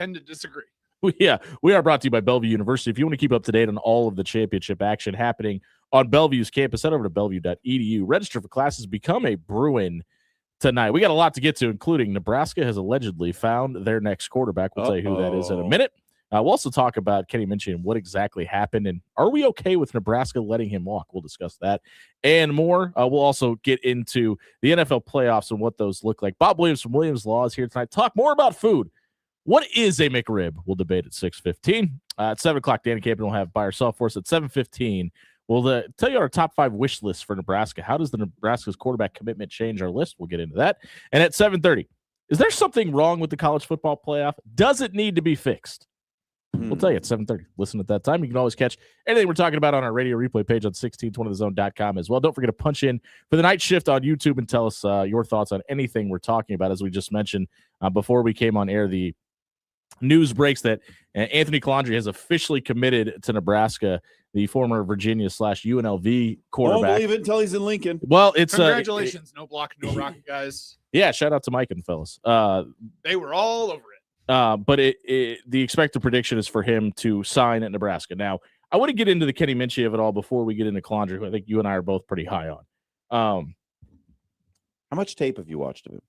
tend to disagree. Yeah, we are brought to you by Bellevue University. If you want to keep up to date on all of the championship action happening on Bellevue's campus, head over to bellevue.edu. Register for classes, become a Bruin tonight. We got a lot to get to, including Nebraska has allegedly found their next quarterback. We'll tell you who that is in a minute. We'll also talk about Kenny Minchey and what exactly happened, and are we okay with Nebraska letting him walk? We'll discuss that and more. We'll also get into the NFL playoffs and what those look like. Bob Williams from Williams Law is here tonight. Talk more about food. What is a McRib? We'll debate at 6:15. At 7 o'clock, Danny Campion will have Buy or Sell for us. At 7:15, we'll tell you our top 5 wish lists for Nebraska. How does the Nebraska's quarterback commitment change our list? We'll get into that. And at 7:30, is there something wrong with the college football playoff? Does it need to be fixed? We'll tell you at 7:30. Listen at that time. You can always catch anything we're talking about on our radio replay page on 1620thezone.com as well. Don't forget to punch in for the night shift on YouTube and tell us your thoughts on anything we're talking about. As we just mentioned before we came on air, the news breaks that Anthony Calandri has officially committed to Nebraska, the former Virginia/UNLV quarterback. Won't believe it until he's in Lincoln. Well, it's congratulations, no block, no rock, guys. Yeah, shout out to Mike and the fellas. They were all over it. But the expected prediction is for him to sign at Nebraska. Now, I want to get into the Kenny Minchey of it all before we get into Calandri, who I think you and I are both pretty high on. How much tape have you watched of him?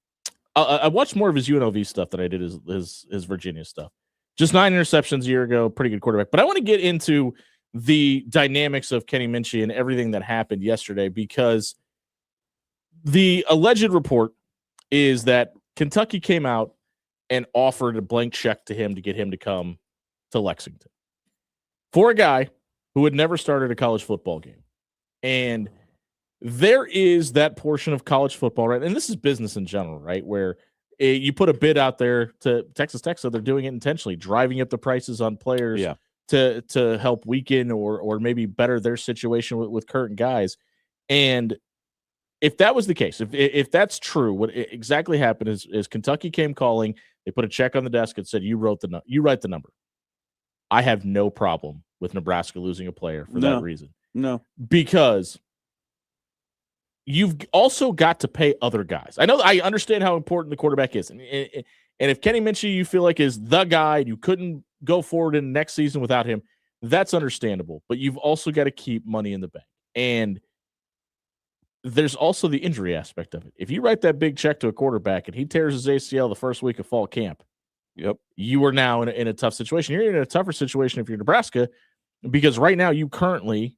I watched more of his UNLV stuff than I did his Virginia stuff. Just 9 interceptions a year ago, pretty good quarterback. But I want to get into the dynamics of Kenny Minchey and everything that happened yesterday, because the alleged report is that Kentucky came out and offered a blank check to him to get him to come to Lexington for a guy who had never started a college football game. And there is that portion of college football, right? And this is business in general, right? Where you put a bid out there to Texas Tech, so they're doing it intentionally, driving up the prices on players to help weaken or maybe better their situation with current guys. And if that was the case, if that's true, what exactly happened is Kentucky came calling. They put a check on the desk and said, you write the number. I have no problem with Nebraska losing a player for that reason. No, because you've also got to pay other guys. I understand how important the quarterback is. And if Kenny Minchey you feel like is the guy, you couldn't go forward in the next season without him, that's understandable. But you've also got to keep money in the bank. And there's also the injury aspect of it. If you write that big check to a quarterback and he tears his ACL the first week of fall camp, you are now in a tough situation. You're in a tougher situation if you're Nebraska, because right now you currently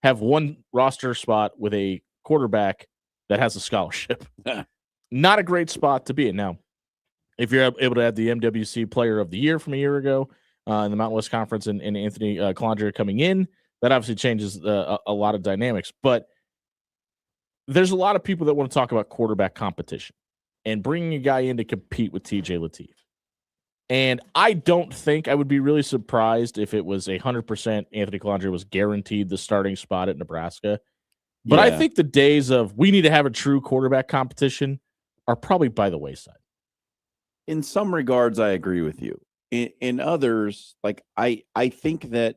have one roster spot with a quarterback that has a scholarship. Not a great spot to be in. Now, if you're able to add the MWC Player of the Year from a year ago in the Mountain West Conference and Anthony Calandri coming in, that obviously changes a lot of dynamics. But there's a lot of people that want to talk about quarterback competition and bringing a guy in to compete with TJ Lateef. And I don't think I would be really surprised if it was 100% Anthony Calandri was guaranteed the starting spot at Nebraska. But I think the days of we need to have a true quarterback competition are probably by the wayside. In some regards, I agree with you. In others, like I think that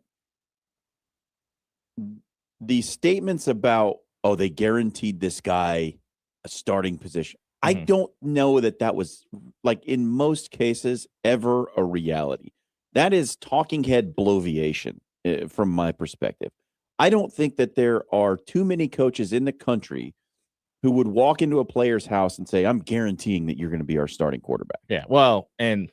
the statements about, oh, they guaranteed this guy a starting position. I don't know that was, like, in most cases, ever a reality. That is talking head bloviation from my perspective. I don't think that there are too many coaches in the country who would walk into a player's house and say, I'm guaranteeing that you're going to be our starting quarterback. Yeah, well, and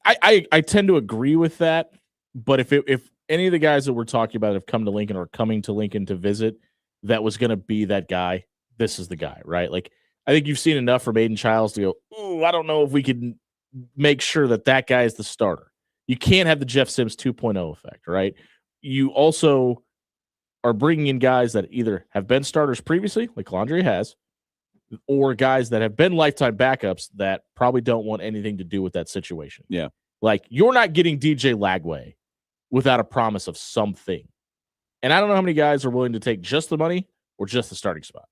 I tend to agree with that. But if any of the guys that we're talking about have come to Lincoln or coming to Lincoln to visit, that was going to be that guy, this is the guy, right? Like, I think you've seen enough from Aiden Childs to go, ooh, I don't know if we can make sure that guy is the starter. You can't have the Jeff Sims 2.0 effect, right? You also are bringing in guys that either have been starters previously, like Calandri has, or guys that have been lifetime backups that probably don't want anything to do with that situation. Yeah. Like, you're not getting DJ Lagway without a promise of something. And I don't know how many guys are willing to take just the money or just the starting spot.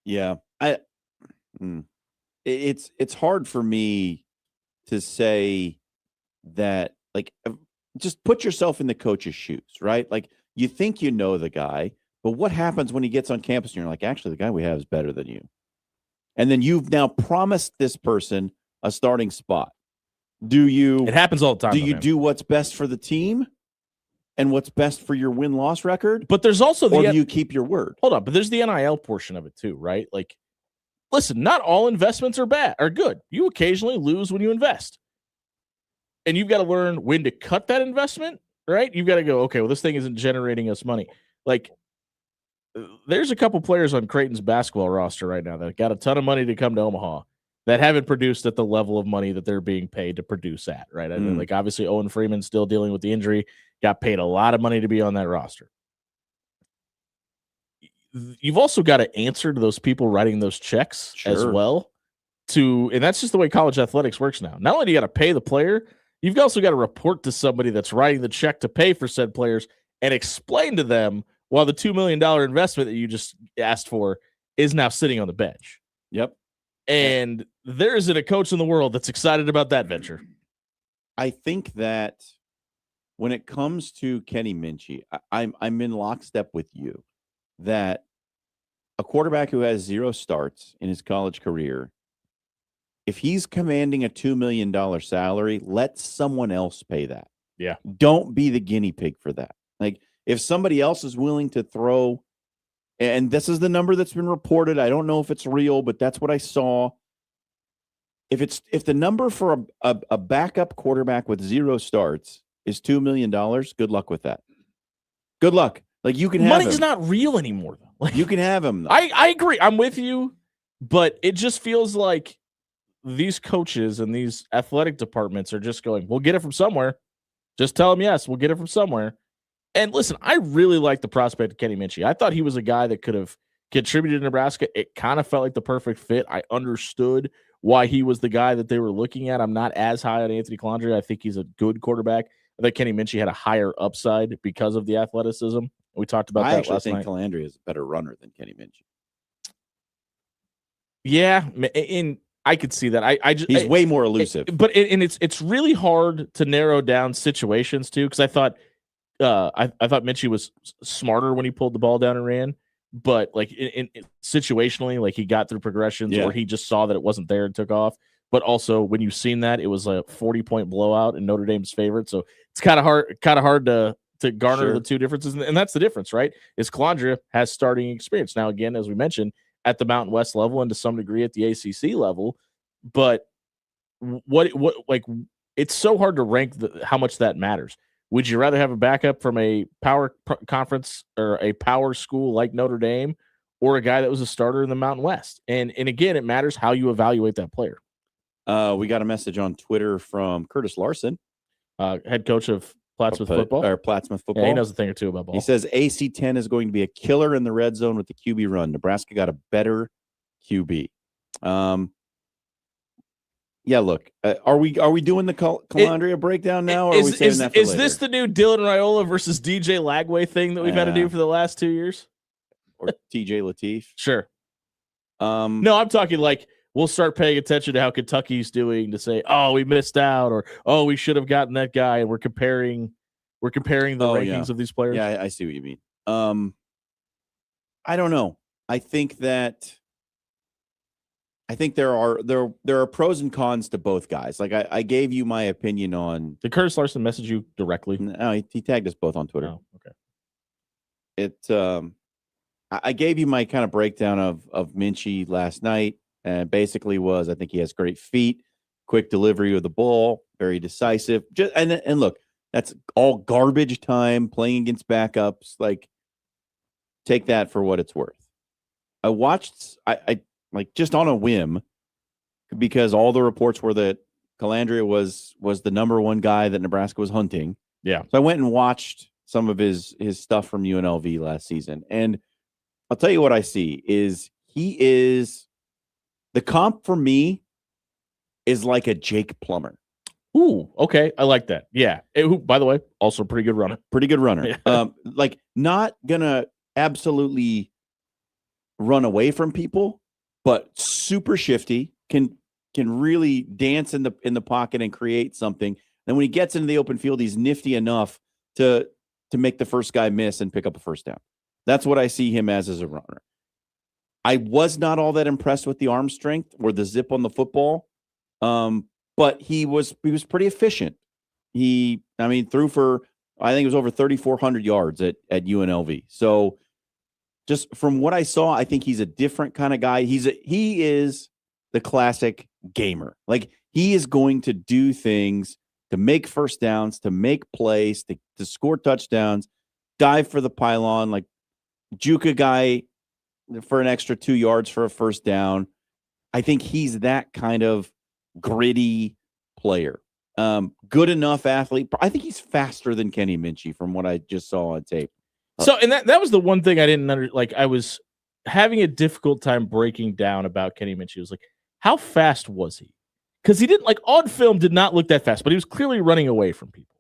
Yeah. It's hard for me to say that, like, just put yourself in the coach's shoes, right? Like, you think you know the guy, but what happens when he gets on campus and you're like, actually, the guy we have is better than you. And then you've now promised this person a starting spot. Do you It happens all the time. do you do what's best for the team and what's best for your win-loss record? But there's also or do you keep your word? Hold on, but there's the NIL portion of it too, right? Like, listen, not all investments are good. You occasionally lose when you invest. And you've got to learn when to cut that investment, right? You've got to go, okay, well, this thing isn't generating us money. Like, there's a couple players on Creighton's basketball roster right now that got a ton of money to come to Omaha that haven't produced at the level of money that they're being paid to produce at, right? I mean, like, obviously, Owen Freeman still dealing with the injury, got paid a lot of money to be on that roster. You've also got to answer to those people writing those checks as well. And that's just the way college athletics works now. Not only do you got to pay the player, you've also got to report to somebody that's writing the check to pay for said players and explain to them why the $2 million investment that you just asked for is now sitting on the bench. Yep. And there isn't a coach in the world that's excited about that venture. I think that when it comes to Kenny Minchey, I'm in lockstep with you that a quarterback who has 0 starts in his college career, if he's commanding a $2 million salary, let someone else pay that. Yeah. Don't be the guinea pig for that. Like, if somebody else is willing to throw, and this is the number that's been reported, I don't know if it's real, but that's what I saw. If the number for a backup quarterback with 0 starts is $2 million, good luck with that. Good luck. Like, you can have money's him. not real anymore, though. Like, You can have him. Though. I agree. I'm with you, but it just feels like these coaches and these athletic departments are just going, we'll get it from somewhere. Just tell them yes, we'll get it from somewhere. And listen, I really like the prospect of Kenny Minchey. I thought he was a guy that could have contributed to Nebraska. It kind of felt like the perfect fit. I understood why he was the guy that they were looking at. I'm not as high on Anthony Calandria. I think he's a good quarterback. I think Kenny Minchey had a higher upside because of the athleticism. We talked about that last night. I think Calandria is a better runner than Kenny Minchey. Yeah, and I could see that. He's way more elusive. But it's really hard to narrow down situations too, because I thought Minchey was smarter when he pulled the ball down and ran, but like in situationally, like he got through progressions or he just saw that it wasn't there and took off. But also when you've seen that, it was a 40-point blowout in Notre Dame's favorite. So it's kind of hard to garner the two differences. And that's the difference, right? Is Calandria has starting experience. Now, again, as we mentioned, at the Mountain West level and to some degree at the ACC level, but what like it's so hard to rank how much that matters. Would you rather have a backup from a power conference or a power school like Notre Dame, or a guy that was a starter in the Mountain West? And again, it matters how you evaluate that player. We got a message on Twitter from Curtis Larson, head coach of Plattsmouth football. Or Plattsmouth football. Yeah, he knows a thing or two about ball. He says AC-10 is going to be a killer in the red zone with the QB run. Nebraska got a better QB. Yeah, look, are we doing the Calandria breakdown now, or are we saving that for later? Is this the new Dylan Raiola versus DJ Lagway thing that we've had to do for the last 2 years? Or TJ Lateef? Sure. No, I'm talking like we'll start paying attention to how Kentucky's doing to say, oh, we missed out, or oh, we should have gotten that guy, and we're comparing the rankings of these players. Yeah, I see what you mean. I don't know. I think there are pros and cons to both guys. Like I gave you my opinion on. Did Curtis Larson message you directly? No, he tagged us both on Twitter. Oh, okay. I gave you my kind of breakdown of Minchey last night, and basically was I think he has great feet, quick delivery of the ball, very decisive. And look, that's all garbage time playing against backups. Like, take that for what it's worth. I watched. I like just on a whim, because all the reports were that Calandria was the number one guy that Nebraska was hunting. Yeah. So I went and watched some of his stuff from UNLV last season. And I'll tell you what I see is he is the comp for me is like a Jake Plummer. Ooh, okay. I like that. Yeah. Who, by the way, also pretty good runner. Pretty good runner. Yeah. Like not gonna absolutely run away from people, but super shifty, can really dance in the pocket and create something. And when he gets into the open field, he's nifty enough to make the first guy miss and pick up a first down. That's what I see him as a runner. I was not all that impressed with the arm strength or the zip on the football. But but he was pretty efficient. Threw for, I think it was over 3,400 yards at UNLV. So just from what I saw, I think he's a different kind of guy. He is the classic gamer. Like, he is going to do things to make first downs, to make plays, to score touchdowns, dive for the pylon, like juke a guy for an extra 2 yards for a first down. I think he's that kind of gritty player. Good enough athlete. I think he's faster than Kenny Minchey from what I just saw on tape. So, and that was the one thing I didn't I was having a difficult time breaking down about Kenny Minchey. It was like, how fast was he? Because he didn't, like, on film did not look that fast, but he was clearly running away from people.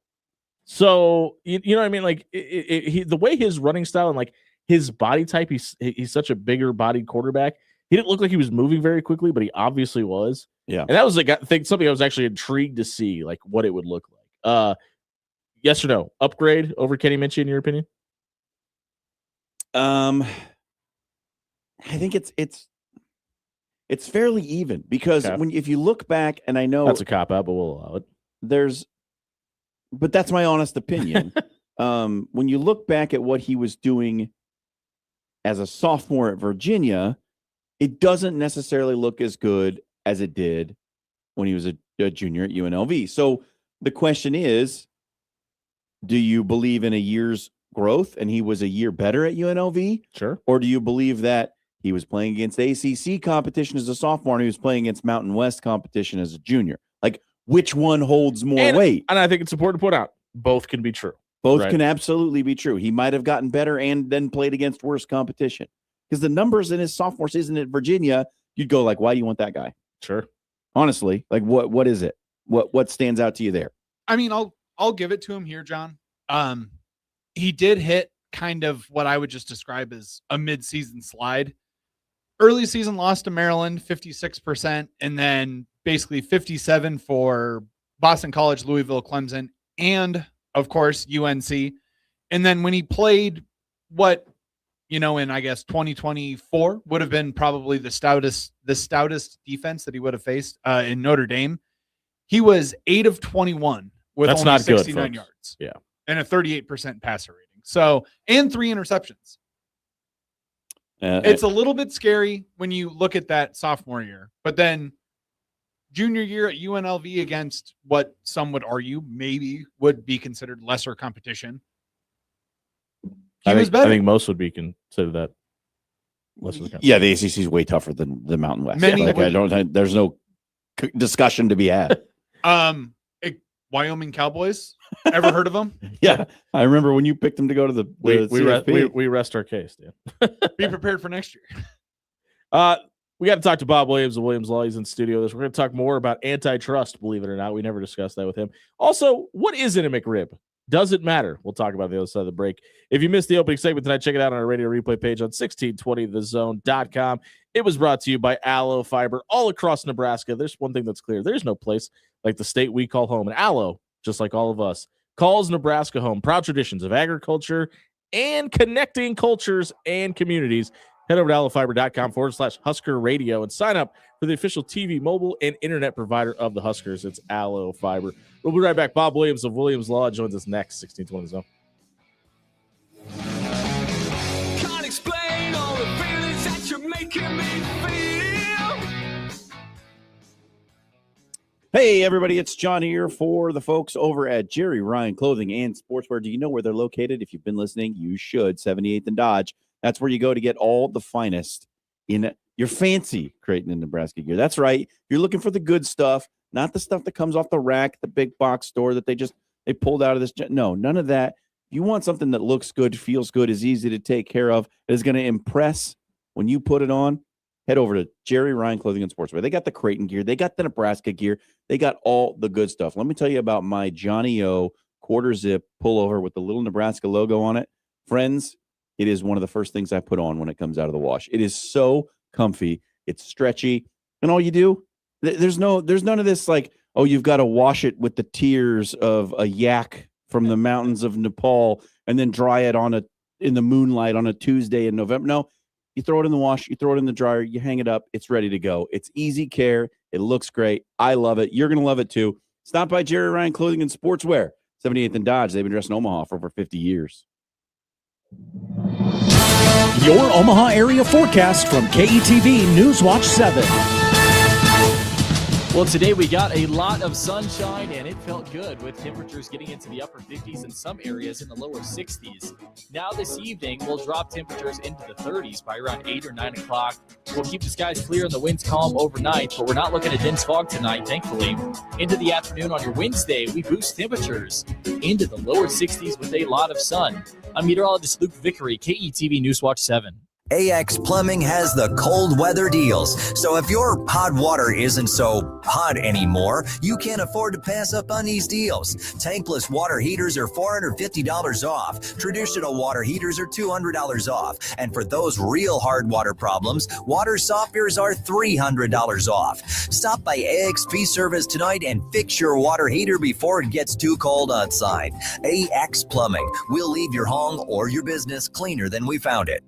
So, you know what I mean? Like, the way his running style and, like, his body type, he's such a bigger bodied quarterback. He didn't look like he was moving very quickly, but he obviously was. Yeah. And that was, like, I think something I was actually intrigued to see, like, what it would look like. Yes or no? Upgrade over Kenny Minchey, in your opinion? I think it's fairly even, because if you look back, and I know that's a cop out, but we'll allow it. But that's my honest opinion. When you look back at what he was doing as a sophomore at Virginia, it doesn't necessarily look as good as it did when he was a junior at UNLV. So the question is, do you believe in a year's growth and he was a year better at UNLV? Sure. Or do you believe that he was playing against ACC competition as a sophomore and he was playing against Mountain West competition as a junior? Like, which one holds more weight? And I think it's important to point out, both can be true. Both can absolutely be true. He might have gotten better and then played against worse competition. Because the numbers in his sophomore season at Virginia, you'd go like, why do you want that guy? Sure. Honestly, like, what is it? What stands out to you there? I mean, I'll give it to him here, John. He did hit kind of what I would just describe as a mid-season slide. Early season loss to Maryland, 56%, and then basically 57 for Boston College, Louisville, Clemson, and of course UNC. And then when he played what, in I guess 2024 would have been probably the stoutest defense that he would have faced in Notre Dame, he was 8 of 21 with That's only not 69 good, yards. Yeah. And a 38% passer rating. So, and 3 interceptions. It's a little bit scary when you look at that sophomore year, but then junior year at UNLV against what some would argue maybe would be considered lesser competition. He was better. I think most would be considered that lesser competition. Yeah, the ACC is way tougher than the Mountain West. There's no discussion to be had. Wyoming Cowboys. Ever heard of them? Yeah, I remember when you picked them to go to the we rest our case, Dan. Be prepared for next year. We got to talk to Bob Williams of Williams Law. He's in studio. We're going to talk more about antitrust, believe it or not. We never discussed that with him. Also, what is in a McRib? Does it matter? We'll talk about the other side of the break. If you missed the opening segment tonight, check it out on our radio replay page on 1620thezone.com. It was brought to you by Aloe Fiber all across Nebraska. There's one thing that's clear. There's no place like the state we call home. And Aloe, just like all of us, calls Nebraska home. Proud traditions of agriculture and connecting cultures and communities. Head over to aloefiber.com/Husker Radio and sign up for the official TV, mobile, and internet provider of the Huskers. It's Aloe Fiber. We'll be right back. Bob Williams of Williams Law joins us next. 1620 Zone. Can't explain all the feelings that you're making me feel. Hey, everybody, it's John here for the folks over at Jerry Ryan Clothing and Sportswear. Do you know where they're located? If you've been listening, you should. 78th and Dodge. That's where you go to get all the finest in your fancy Creighton and Nebraska gear. That's right. You're looking for the good stuff, not the stuff that comes off the rack, the big box store that they pulled out of this. No, none of that. You want something that looks good, feels good, is easy to take care of, is going to impress when you put it on. Head over to Jerry Ryan Clothing and Sportswear. They got the Creighton gear. They got the Nebraska gear. They got all the good stuff. Let me tell you about my Johnny O quarter zip pullover with the little Nebraska logo on it. Friends, it is one of the first things I put on when it comes out of the wash. It is so comfy. It's stretchy. And all you do, there's none of this like, oh, you've got to wash it with the tears of a yak from the mountains of Nepal and then dry it in the moonlight on a Tuesday in November. No, you throw it in the wash, you throw it in the dryer, you hang it up, it's ready to go. It's easy care. It looks great. I love it. You're going to love it too. Stop by Jerry Ryan Clothing and Sportswear, 78th and Dodge. They've been dressed in Omaha for over 50 years. Your Omaha area forecast from KETV Newswatch 7. Well, today we got a lot of sunshine, and it felt good with temperatures getting into the upper 50s in some areas in the lower 60s. Now this evening, we'll drop temperatures into the 30s by around 8 or 9 o'clock. We'll keep the skies clear and the winds calm overnight, but we're not looking at dense fog tonight, thankfully. Into the afternoon on your Wednesday, we boost temperatures into the lower 60s with a lot of sun. I'm meteorologist Luke Vickery, KETV Newswatch 7. AX Plumbing has the cold weather deals. So if your hot water isn't so hot anymore, you can't afford to pass up on these deals. Tankless water heaters are $450 off. Traditional water heaters are $200 off. And for those real hard water problems, water softeners are $300 off. Stop by AXP Service tonight and fix your water heater before it gets too cold outside. AX Plumbing. We'll leave your home or your business cleaner than we found it.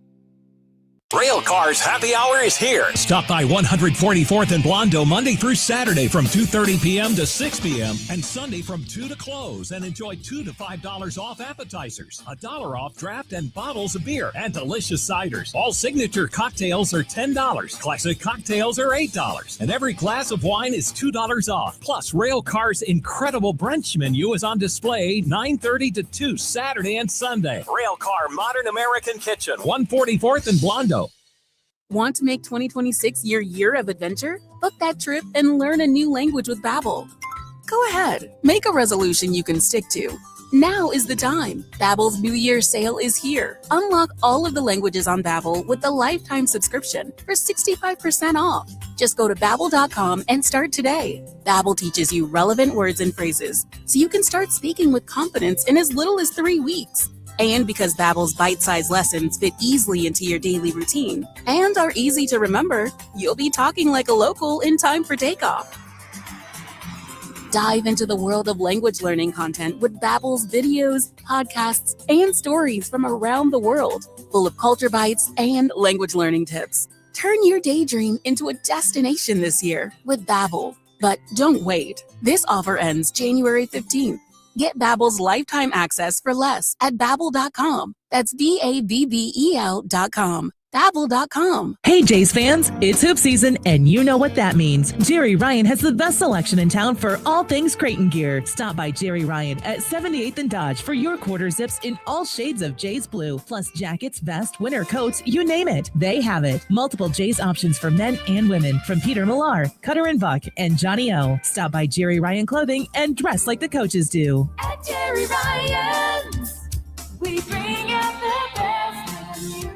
Railcars Happy Hour is here. Stop by 144th and Blondo Monday through Saturday from 2:30 p.m. to 6 p.m. and Sunday from 2 to close, and enjoy $2 to $5 off appetizers, $1 off draft and bottles of beer, and delicious ciders. All signature cocktails are $10. Classic cocktails are $8, and every glass of wine is $2 off. Plus, Railcar's incredible brunch menu is on display 9:30 to 2 Saturday and Sunday. Railcar Modern American Kitchen. 144th and Blondo. Want to make 2026 your year of adventure? Book that trip and learn a new language with Babbel. Go ahead, make a resolution you can stick to. Now is the time. Babbel's New Year sale is here. Unlock all of the languages on Babbel with the lifetime subscription for 65% off. Just go to Babbel.com and start today. Babbel teaches you relevant words and phrases, so you can start speaking with confidence in as little as 3 weeks. And because Babbel's bite-sized lessons fit easily into your daily routine and are easy to remember, you'll be talking like a local in time for takeoff. Dive into the world of language learning content with Babbel's videos, podcasts, and stories from around the world, full of culture bites and language learning tips. Turn your daydream into a destination this year with Babbel. But don't wait. This offer ends January 15th. Get Babbel's lifetime access for less at Babbel.com. That's Babbel.com. Babbel.com. Hey Jays fans, it's hoop season and you know what that means. Jerry Ryan has the best selection in town for all things Creighton gear. Stop by Jerry Ryan at 78th and Dodge for your quarter zips in all shades of Jays blue, plus jackets, vest, winter coats, you name it. They have it. Multiple Jays options for men and women from Peter Millar, Cutter and Buck, and Johnny O. Stop by Jerry Ryan Clothing and dress like the coaches do. At Jerry Ryan's, we bring out the best in you.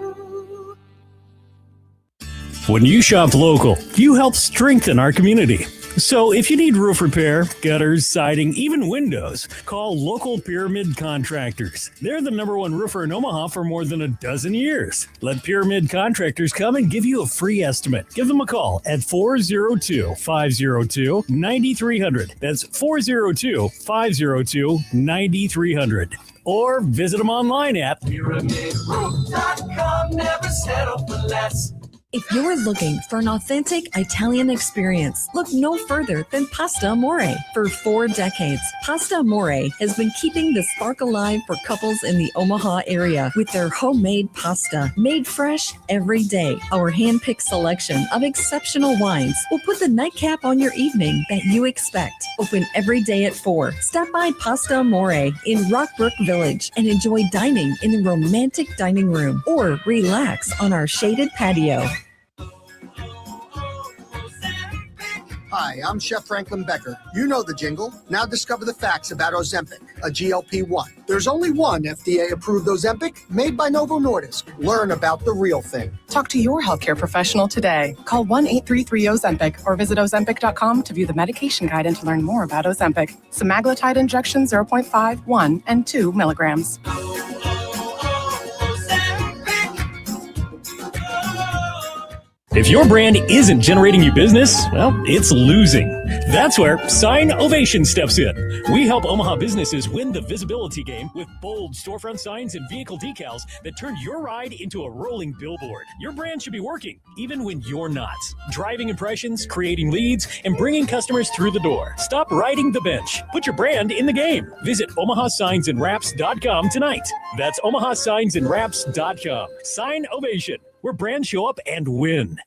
When you shop local, you help strengthen our community. So if you need roof repair, gutters, siding, even windows, call local Pyramid Contractors. They're the #1 roofer in Omaha for more than a dozen years. Let Pyramid Contractors come and give you a free estimate. Give them a call at 402-502-9300. That's 402-502-9300. Or visit them online at PyramidRoof.com. Never settle for less. If you're looking for an authentic Italian experience, look no further than Pasta Amore. For 4 decades, Pasta Amore has been keeping the spark alive for couples in the Omaha area with their homemade pasta, made fresh every day. Our hand-picked selection of exceptional wines will put the nightcap on your evening that you expect. Open every day at 4. Stop by Pasta Amore in Rockbrook Village and enjoy dining in the romantic dining room or relax on our shaded patio. Hi, I'm Chef Franklin Becker. You know the jingle. Now discover the facts about Ozempic, a GLP-1. There's only one FDA-approved Ozempic made by Novo Nordisk. Learn about the real thing. Talk to your healthcare professional today. Call 1-833-OZEMPIC or visit Ozempic.com to view the medication guide and to learn more about Ozempic. Semaglutide injection 0.5, 1, and 2 milligrams. If your brand isn't generating you business, well, it's losing. That's where Sign Ovation steps in. We help Omaha businesses win the visibility game with bold storefront signs and vehicle decals that turn your ride into a rolling billboard. Your brand should be working, even when you're not. Driving impressions, creating leads, and bringing customers through the door. Stop riding the bench. Put your brand in the game. Visit OmahaSignsAndWraps.com tonight. That's OmahaSignsAndWraps.com. Sign Ovation, where brands show up and win.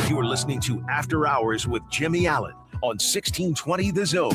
You're listening to After Hours with Jimmy Allen on 1620 The Zone.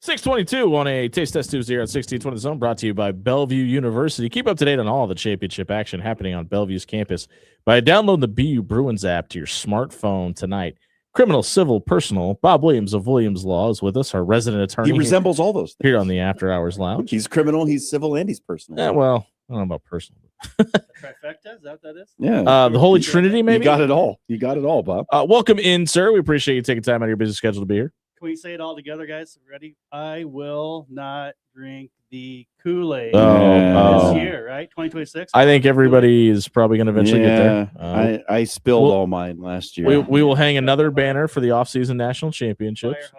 .622 on a Taste Test Tuesday here at 1620 The Zone, brought to you by Bellevue University. Keep up to date on all the championship action happening on Bellevue's campus by downloading the BU Bruins app to your smartphone tonight. Criminal, civil, personal. Bob Williams of Williams Law is with us, our resident attorney. He resembles all those things. Here on the After Hours Lounge. He's criminal, he's civil, and he's personal. Yeah, well, I don't know about personal. Trifecta, is that what that is? Yeah. The Holy Trinity, maybe? You got it all. You got it all, Bob. Welcome in, sir. We appreciate you taking time out of your busy schedule to be here. Can we say it all together, guys? Ready? I will not drink the Kool-Aid Oh. this year, right? 2026. I think everybody is probably going to eventually get there. I spilled all mine last year. We will hang another banner for the offseason national championships.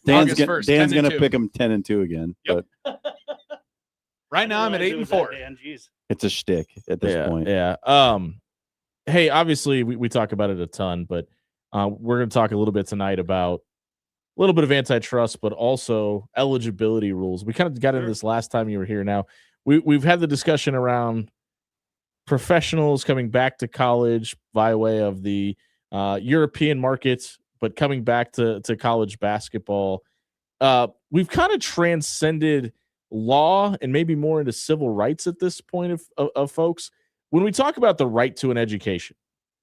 Dan's August 1st, Dan's 10-2. going to pick him 10-2 again. Yep. But Right now I'm at 8-4. it's a shtick at this point. Yeah. Hey, obviously we talk about it a ton, but we're going to talk a little bit tonight about a little bit of antitrust, but also eligibility rules. We kind of got into this last time you were here. Now we've had the discussion around professionals coming back to college by way of the European markets, but coming back to college basketball. We've kind of transcended law and maybe more into civil rights at this point of folks. When we talk about the right to an education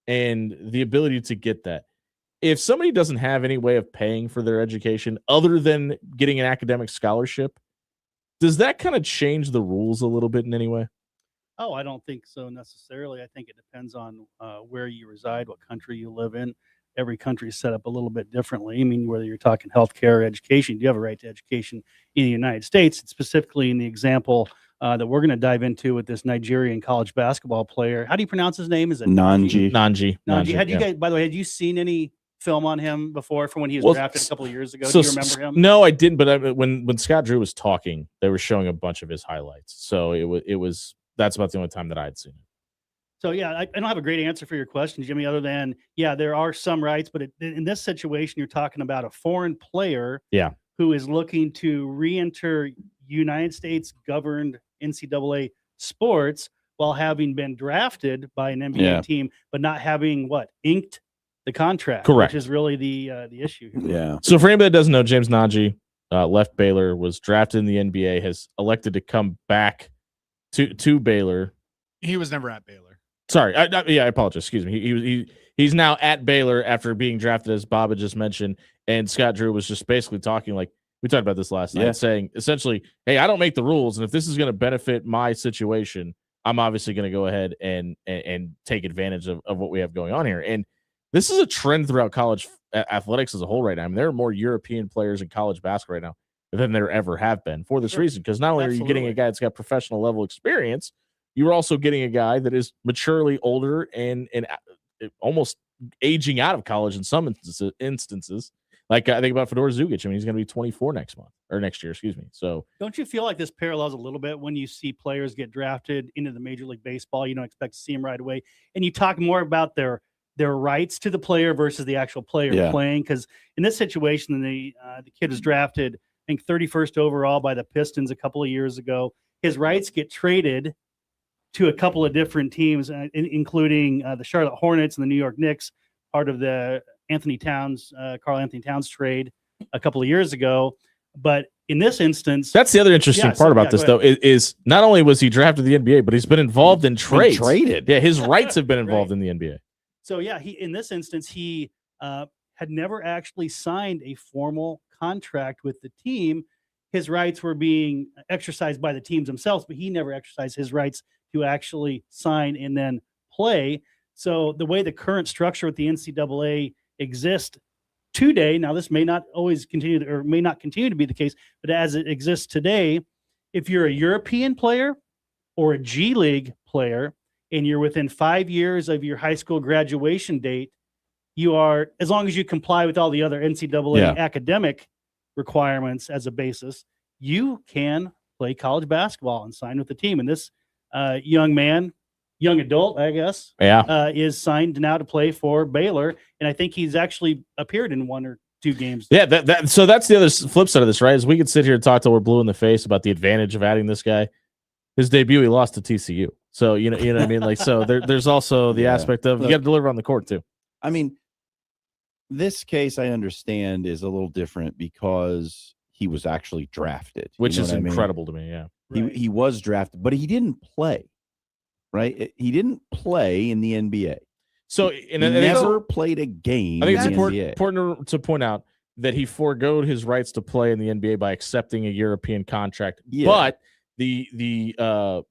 and the ability to get that, if somebody doesn't have any way of paying for their education other than getting an academic scholarship, does that kind of change the rules a little bit in any way? Oh, I don't think so necessarily. I think it depends on where you reside, what country you live in. Every country is set up a little bit differently. I mean, whether you're talking healthcare or education, you have a right to education in the United States. Specifically in the example that we're going to dive into with this Nigerian college basketball player. How do you pronounce his name? Is it Nanji? Nanji. Had you guys, by the way, had you seen any film on him before from when he was drafted a couple of years ago? So, do you remember him? No, I didn't. But when Scott Drew was talking, they were showing a bunch of his highlights. So it was that's about the only time that I had seen it. So yeah, I don't have a great answer for your question, Jimmy, other than there are some rights, but in this situation, you're talking about a foreign player, who is looking to re-enter United States governed NCAA sports while having been drafted by an NBA team, but not having inked the contract. Correct. Which is really the issue here. Yeah. So for anybody that doesn't know, James Nanji left Baylor, was drafted in the NBA, has elected to come back to Baylor. He was never at Baylor. Sorry, I apologize. Excuse me. He's now at Baylor after being drafted, as Bob had just mentioned, and Scott Drew was just basically talking like we talked about this last night, saying essentially, "Hey, I don't make the rules, and if this is going to benefit my situation, I'm obviously going to go ahead and take advantage of what we have going on here." And this is a trend throughout college athletics as a whole right now. I mean, there are more European players in college basketball right now than there ever have been for this reason, because not only are you getting a guy that's got professional level experience, you're also getting a guy that is maturely older and almost aging out of college in some instances. Like I think about Fedor Zugic. I mean, he's going to be 24 next year. Excuse me. So don't you feel like this parallels a little bit when you see players get drafted into the Major League Baseball? You don't expect to see them right away, and you talk more about their rights to the player versus the actual player playing. Because in this situation, the kid was drafted, I think 31st overall by the Pistons a couple of years ago. His rights get traded to a couple of different teams, including the Charlotte Hornets and the New York Knicks, part of the Karl Anthony Towns trade a couple of years ago. But in this instance, that's the other interesting part about this, though, is not only was he drafted the NBA, but he's been involved in trades. Traded. Yeah, his rights have been involved in the NBA. So in this instance, he had never actually signed a formal contract with the team. His rights were being exercised by the teams themselves, but he never exercised his rights to actually sign and then play. So the way the current structure with the NCAA exists today, now this may not always continue or may not continue to be the case, but as it exists today, if you're a European player or a G League player and you're within 5 years of your high school graduation date, you are, as long as you comply with all the other NCAA academic requirements as a basis, you can play college basketball and sign with the team. And this young adult, I guess, is signed now to play for Baylor. And I think he's actually appeared in 1 or 2 games. Yeah, so that's the other flip side of this, right? Is we could sit here and talk till we're blue in the face about the advantage of adding this guy. His debut, he lost to TCU. So, you know what I mean? Like, so there's also the aspect of you got to deliver on the court too. I mean, this case I understand is a little different because he was actually drafted. Which You know is what I mean? incredible to me, yeah. He was drafted, but he didn't play, right? He didn't play in the NBA. So he never played a game. I think it's in the NBA. important to point out that he foregoed his rights to play in the NBA by accepting a European contract. Yeah. But the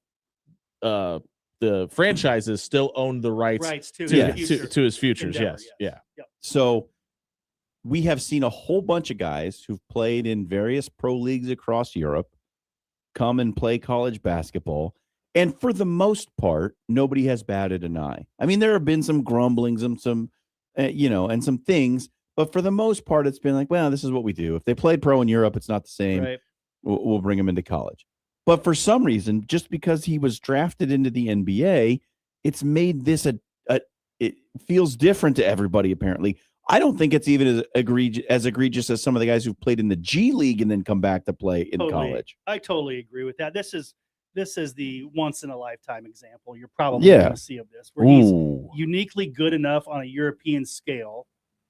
franchises still own the rights to his futures. endeavor, Yes. Yeah. So we have seen a whole bunch of guys who've played in various pro leagues across Europe come and play college basketball. And for the most part, nobody has batted an eye. I mean, there have been some grumblings and some, and some things, but for the most part, it's been like, well, this is what we do. If they played pro in Europe, it's not the same. Right. We'll bring them into college. But for some reason, just because he was drafted into the NBA, it's made this it feels different to everybody. Apparently, I don't think it's even as egregious as some of the guys who've played in the G League and then come back to play in college. I totally agree with that. This is the once in a lifetime example you're probably going to see of this, where he's uniquely good enough on a European scale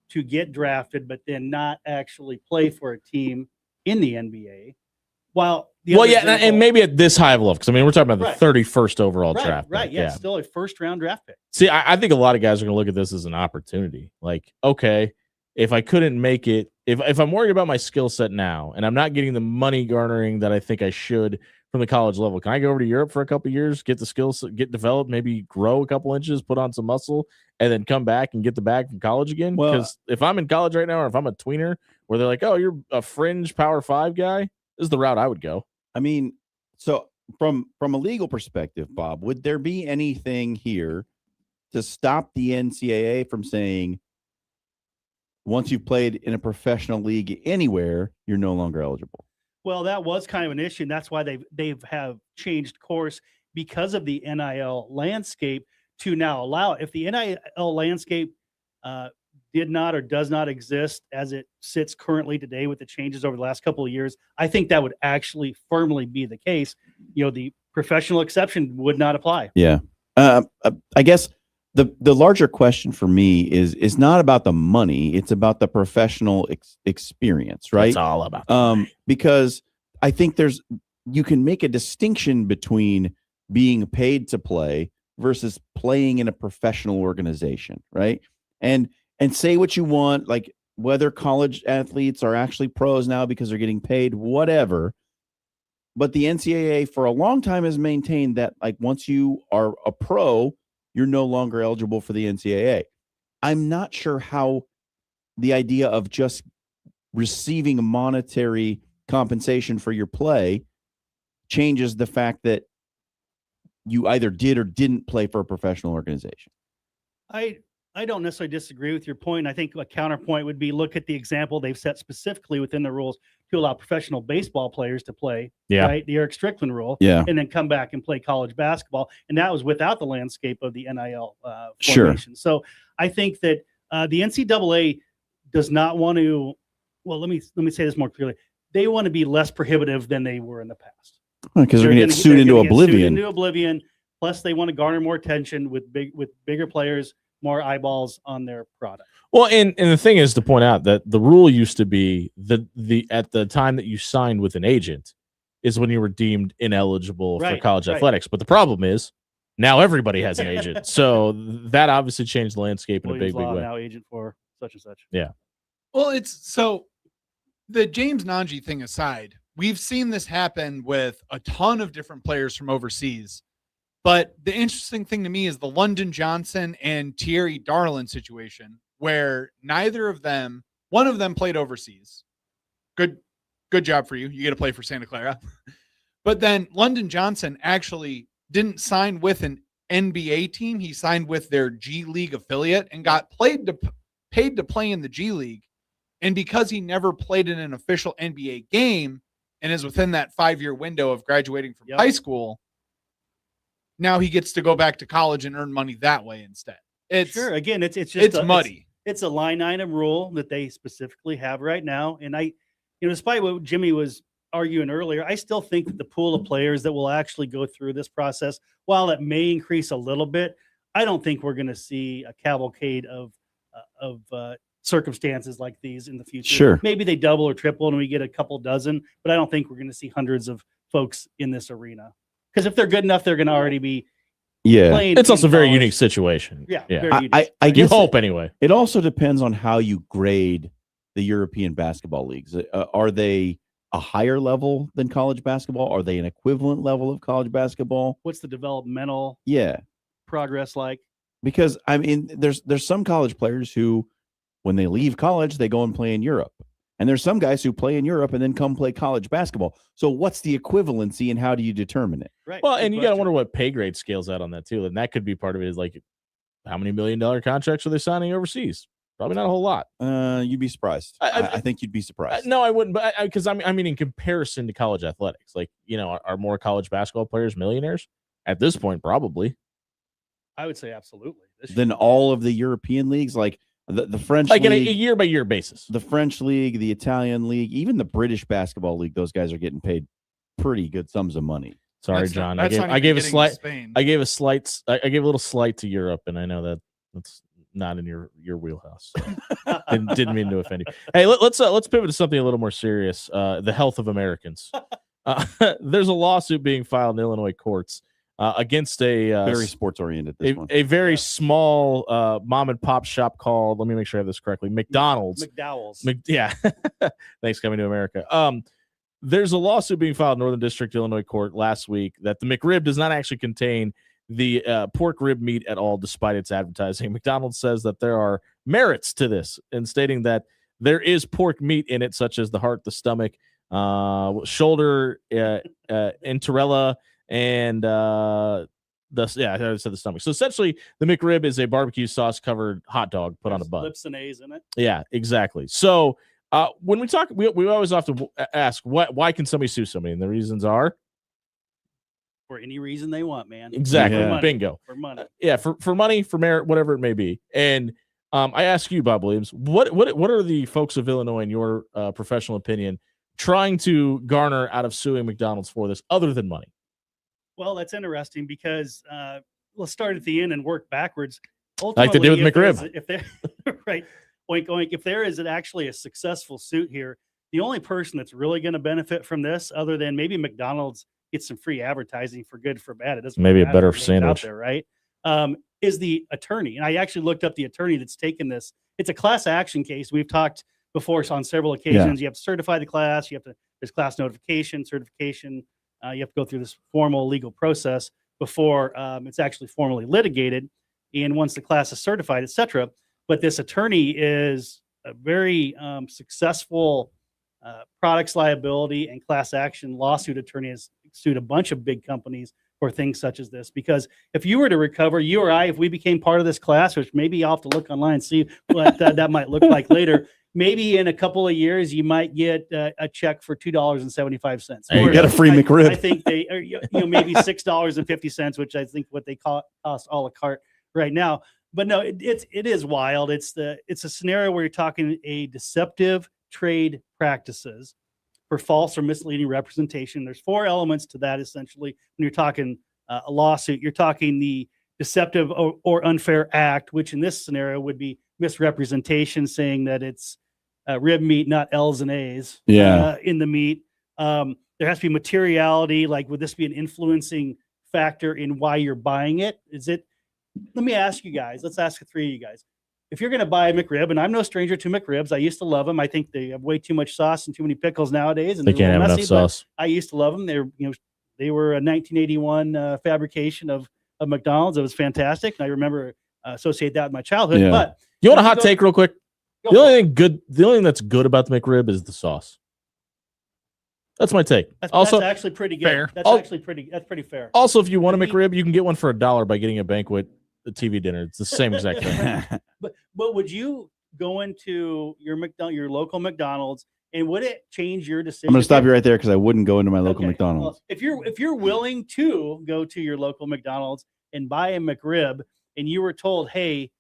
to get drafted, but then not actually play for a team in the NBA. And maybe at this high level, because I mean, we're talking about the 31st overall draft. Right. Yeah. Still a first round draft pick. See, I think a lot of guys are going to look at this as an opportunity. Like, okay, if I couldn't make it, if I'm worried about my skill set now and I'm not getting the money garnering that I think I should from the college level, can I go over to Europe for a couple of years, get the skills, get developed, maybe grow a couple inches, put on some muscle, and then come back and get the bag from college again? Because if I'm in college right now, or if I'm a tweener where they're like, oh, you're a fringe Power 5 guy, this is the route I would go. I mean, so from a legal perspective, Bob, would there be anything here to stop the NCAA from saying, once you've played in a professional league anywhere, you're no longer eligible? Well, that was kind of an issue, and that's why they've changed course because of the NIL landscape to now allow it. If the NIL landscape did not or does not exist as it sits currently today with the changes over the last couple of years, I think that would actually firmly be the case. The professional exception would not apply. Yeah. I guess the larger question for me is not about the money. It's about the professional experience, right? It's all about because I think you can make a distinction between being paid to play versus playing in a professional organization, right? And say what you want, like whether college athletes are actually pros now because they're getting paid, whatever. But the NCAA for a long time has maintained that, like, once you are a pro, you're no longer eligible for the NCAA. I'm not sure how the idea of just receiving monetary compensation for your play changes the fact that you either did or didn't play for a professional organization. I don't necessarily disagree with your point. I think a counterpoint would be look at the example they've set specifically within the rules to allow professional baseball players to play, right? The Eric Strickland rule, and then come back and play college basketball. And that was without the landscape of the NIL formation. So I think that the NCAA does not want to, well, let me say this more clearly. They want to be less prohibitive than they were in the past. Because they're going to get sued into oblivion. Plus, they want to garner more attention with bigger players, more eyeballs on their product. Well, and the thing is to point out that the rule used to be the at the time that you signed with an agent is when you were deemed ineligible for college athletics. But the problem is now everybody has an agent. So that obviously changed the landscape in a big way. Now agent for such and such. Yeah. Well, so the James Nanji thing aside, we've seen this happen with a ton of different players from overseas But the interesting thing to me is the London Johnson and Thierry Darlin situation, where neither of them, one of them played overseas. Good job for you. You get to play for Santa Clara. But then London Johnson actually didn't sign with an NBA team. He signed with their G League affiliate and got paid to play in the G League. And because he never played in an official NBA game and is within that 5-year window of graduating from high school, now he gets to go back to college and earn money that way instead. It's sure. Again, it's just it's muddy. It's a line item rule that they specifically have right now. And despite what Jimmy was arguing earlier, I still think that the pool of players that will actually go through this process, while it may increase a little bit, I don't think we're going to see a cavalcade of circumstances like these in the future. Sure. Maybe they double or triple and we get a couple dozen, but I don't think we're going to see hundreds of folks in this arena. Because if they're good enough, they're going to already be playing. It's also a very college. unique situation. Yeah. Yeah. Very unique. I You guess hope anyway. It also depends on how you grade the European basketball leagues. Are they a higher level than college basketball? Are they an equivalent level of college basketball? What's the developmental progress like? Because I mean, there's some college players who, when they leave college, they go and play in Europe. And there's some guys who play in Europe and then come play college basketball. So what's the equivalency and how do you determine it? Right. Well, and you got to wonder what pay grade scales out on that too. And that could be part of it, is like, how many $1 million contracts are they signing overseas? Probably not a whole lot. You'd be surprised. I think you'd be surprised. No, I wouldn't. But because I mean, in comparison to college athletics, like, are more college basketball players millionaires at this point? Probably. I would say absolutely. Then all of the European leagues, like the French like league, in a year by year basis, the French league, the Italian league, even the British basketball league, those guys are getting paid pretty good sums of money. Sorry, John. I gave a little slight to Europe, and I know that's not in your wheelhouse. So didn't mean to offend you. Hey, let's pivot to something a little more serious. The health of Americans. There's a lawsuit being filed in Illinois courts against a very sports oriented. A very small mom and pop shop called, let me make sure I have this correctly, McDonald's. Yeah. Thanks, coming to America. There's a lawsuit being filed in Northern District Illinois Court last week that the McRib does not actually contain the pork rib meat at all, despite its advertising. McDonald's says that there are merits to this, and stating that there is pork meat in it, such as the heart, the stomach, shoulder, entorella, and I said the stomach. So essentially, the McRib is a barbecue sauce covered hot dog put on a bun. Lips and A's in it. Yeah, exactly. So when we talk, we always often ask, why can somebody sue somebody? And the reasons are for any reason they want, man. Exactly. For money. Bingo. For money. For money, for merit, whatever it may be. And I ask you, Bob Williams, what are the folks of Illinois, in your professional opinion, trying to garner out of suing McDonald's for this, other than money? Well, that's interesting because let's start at the end and work backwards. Like they did with McRib. If they're right, oink oink. If there is actually a successful suit here, the only person that's really going to benefit from this, other than maybe McDonald's gets some free advertising for good, for bad, it doesn't maybe matter a better out sandwich there, right? Is the attorney, and I actually looked up the attorney that's taken this. It's a class action case. We've talked before on several occasions. You have to certify the class. There's class notification, certification. You have to go through this formal legal process before it's actually formally litigated. And once the class is certified, etc. But this attorney is a very successful products liability and class action lawsuit attorney, has sued a bunch of big companies for things such as this. Because if you were to recover, you or I, if we became part of this class, which maybe I'll have to look online and see what that might look like later, maybe in a couple of years, you might get a check for $2.75. You get a free McRib. I think they, maybe $6.50, which I think what they cost a la carte right now. But no, it is wild. It's a scenario where you're talking a deceptive trade practices for false or misleading representation. There's 4 elements to that, essentially. When you're talking a lawsuit, you're talking the deceptive or unfair act, which in this scenario would be misrepresentation, saying that it's rib meat, not L's and A's in the meat. There has to be materiality. Like, would this be an influencing factor in why you're buying it? Let me ask you guys, let's ask the 3 of you guys. If you're going to buy a McRib, and I'm no stranger to McRibs, I used to love them. I think they have way too much sauce and too many pickles nowadays. And they can't have enough sauce. I used to love them. They were a 1981 fabrication of of McDonald's. It was fantastic. And I remember associate that with my childhood. Yeah. But You want a when hot go- take real quick? Go The for only thing that's good about the McRib is the sauce. That's my take. That's actually pretty good. fair. That's pretty fair. Also, if you want a McRib, you can get one for $1 by getting a banquet, the TV dinner. It's the same exact thing. But would you go into your local McDonald's, and would it change your decision? I'm going to stop you right there because I wouldn't go into my local Okay. McDonald's. Well, if you're willing to go to your local McDonald's and buy a McRib, and you were told, hey,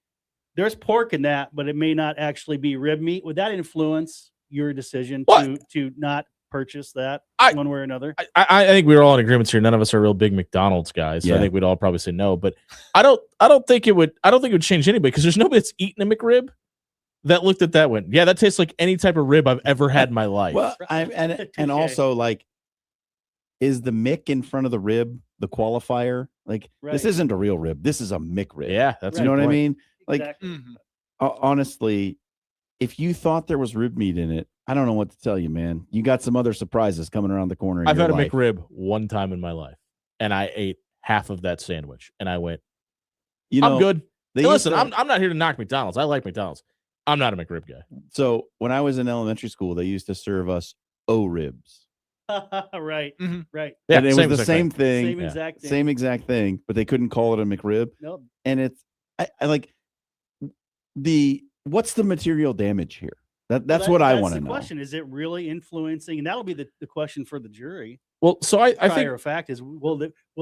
there's pork in that, but it may not actually be rib meat, would that influence your decision to not purchase that one way or another? I think we're all in agreement here. None of us are real big McDonald's guys. So I Yeah. think we'd all probably say no. But I don't think it would change anybody because there's nobody that's eaten a McRib that looked at that went, yeah, that tastes like any type of rib I've ever had in my life. Well, and also like, is the Mick in front of the rib the qualifier? Like, this isn't a real rib. This is a McRib. Yeah, that's you know what I point. mean. Like, Exactly. honestly, if you thought there was rib meat in it, I don't know what to tell you, man. You got some other surprises coming around the corner. I've had a McRib one time in my life, and I ate half of that sandwich, and I went, I'm good. they Hey, used listen, to- I'm not here to knock McDonald's. I like McDonald's. I'm not a McRib guy. So when I was in elementary school, they used to serve us O ribs. Right. Right. Yeah, and it was same the exact same thing. thing. Same exact thing. Same exact thing, but they couldn't call it a McRib. Nope. And it's I like what's the material damage here? That's what I want to the know. question. Is it really influencing? And that'll be the question for the jury. Well, so I think Prior fact is will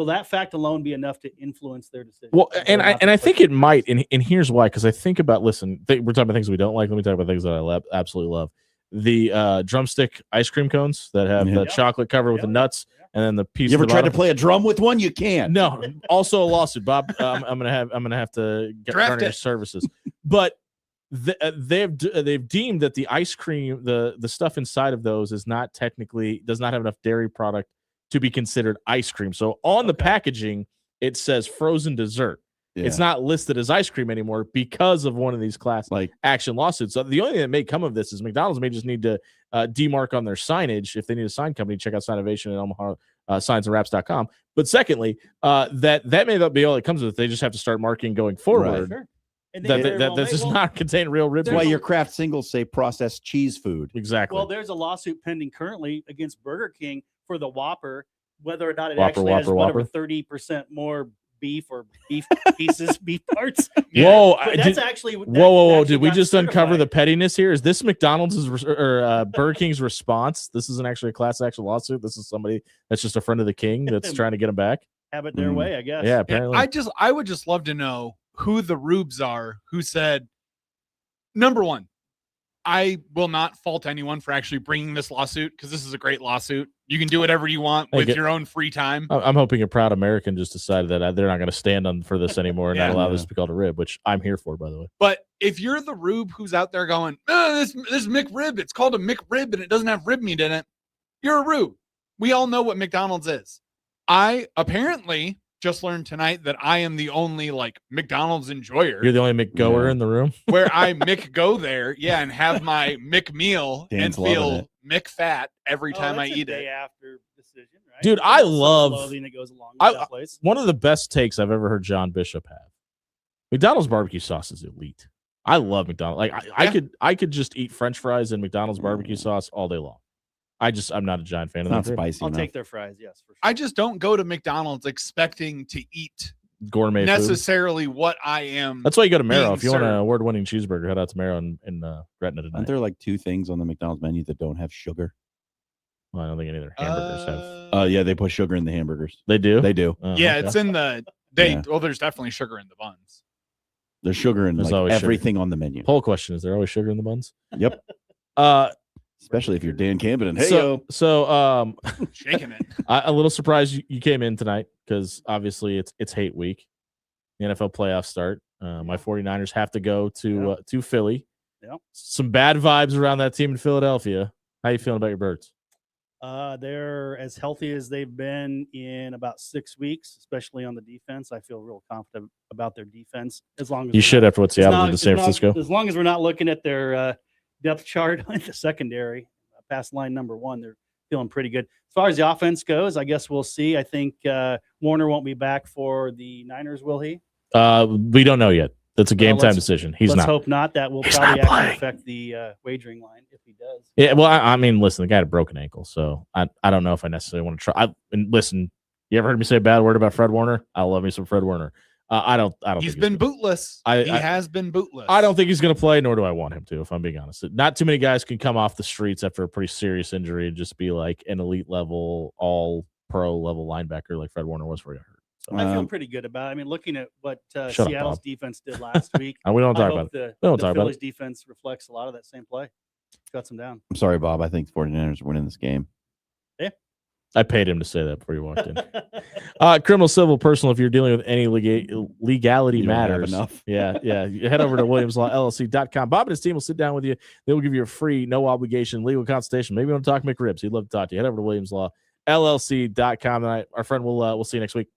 that fact alone be enough to influence their decision? well, and I think it might, and here's why. Because I think about we're talking about things we don't like. Let me talk about things that I absolutely love. The drumstick ice cream cones that have the chocolate cover with the nuts, and then the piece. You ever at the tried to bottom. play a drum with one? You can't. No. Also a lawsuit, Bob. I'm gonna have to get Draft garner your it. services. But they've deemed that the ice cream, the stuff inside of those does not have enough dairy product to be considered ice cream. So on the packaging, it says frozen dessert. It's not listed as ice cream anymore because of one of these class action lawsuits. So the only thing that may come of this is McDonald's may just need to demark on their signage. If they need a sign company, check out Signovation at Omaha signsandwraps.com. But secondly, that may not be all that comes with it. They just have to start marking going forward. Sure. And That this does not contain real ribs. That's why your craft singles say processed cheese food. Exactly. Well, there's a lawsuit pending currently against Burger King for the Whopper, whether or not it Whopper, actually has Whopper. whatever 30% more beef or beef pieces, beef parts. Whoa! But that's actually Whoa! actually Did we got just uncover certified. the pettiness here? Is this McDonald's or Burger King's response? This isn't actually a class action lawsuit. This is somebody that's just a friend of the king that's trying to get him back. Have it their way, I guess. Yeah, apparently. I would just love to know who the rubes are who said, number one, I will not fault anyone for actually bringing this lawsuit because this is a great lawsuit. You can do whatever you want with your own free time. I'm hoping a proud American just decided that they're not going to stand on for this anymore and not allow this to be called a rib, which I'm here for, by the way. But if you're the rube who's out there going, this McRib, it's called a McRib and it doesn't have rib meat in it, you're a rube. We all know what McDonald's is. I apparently just learned tonight that I am the only McDonald's enjoyer. You're the only McGoer in the room. Where I go there, and have my McMeal and Dan's loving feel it. McFat every time I eat it. After decision, right? Dude, I love clothing that goes along with that place. one of the best takes I've ever heard John Bishop have. McDonald's barbecue sauce is elite. I love McDonald's. I could just eat French fries and McDonald's barbecue sauce all day long. I'm not a giant fan of Not that. spicy I'll enough. take their fries, yes, for sure. I just don't go to McDonald's expecting to eat Gourmet food. necessarily what I am. That's why you go to Marrow. being If you want an served. award-winning cheeseburger, head out to Marrow in Gretna tonight. Aren't there like two things on the McDonald's menu that don't have sugar? Well, I don't think any of their hamburgers have. Yeah, they put sugar in the hamburgers. They do? They do. Oh, Yeah, okay. it's in the well, there's definitely sugar in the buns. There's sugar in There's like always sugar. everything on the menu. Poll question: is there always sugar in the buns? Yep. Especially if you're Dan Camden. Hey, so shaking it. A little surprised you came in tonight because obviously it's hate week. The NFL playoffs start. My 49ers have to go to Philly. Yep. Some bad vibes around that team in Philadelphia. How you feeling about your Birds? They're as healthy as they've been in about 6 weeks, especially on the defense. I feel real confident about their defense. As long as You we're should not- after what it's Seattle not- did to it's San not- Francisco. As long as we're not looking at their depth chart in the secondary, past line number one, feeling pretty good. As far as the offense goes, I guess we'll see. I think Warner won't be back for the Niners, will he? We don't know yet. That's a game time decision. He's let's not. hope not. That will He's probably not actually playing. affect the wagering line if he does. Yeah, well, I mean, listen, the guy had a broken ankle, so I don't know if I necessarily want to try. And listen, you ever heard me say a bad word about Fred Warner? I love me some Fred Warner. I don't. He's think been bootless. He I- has been bootless. I don't think he's going to play, nor do I want him to, if I'm being honest. Not too many guys can come off the streets after a pretty serious injury and just be like an elite level, all pro level linebacker like Fred Warner was for you. So, I feel pretty good about it. I mean, looking at what Shut up, Seattle's Bob. defense did last week, We don't I talk hope about it. The, We don't the talk about Phillies it. defense reflects a lot of that same play. Shuts them down. I'm sorry, Bob. I think the 49ers are winning this game. I paid him to say that before you walked in. Criminal, civil, personal. If you're dealing with any legality You don't have matters, enough. yeah. You head over to WilliamsLawLLC.com. Bob and his team will sit down with you. They will give you a free, no obligation legal consultation. Maybe you want to talk McRibs. He'd love to talk to you. Head over to WilliamsLawLLC.com. And our friend we'll see you next week.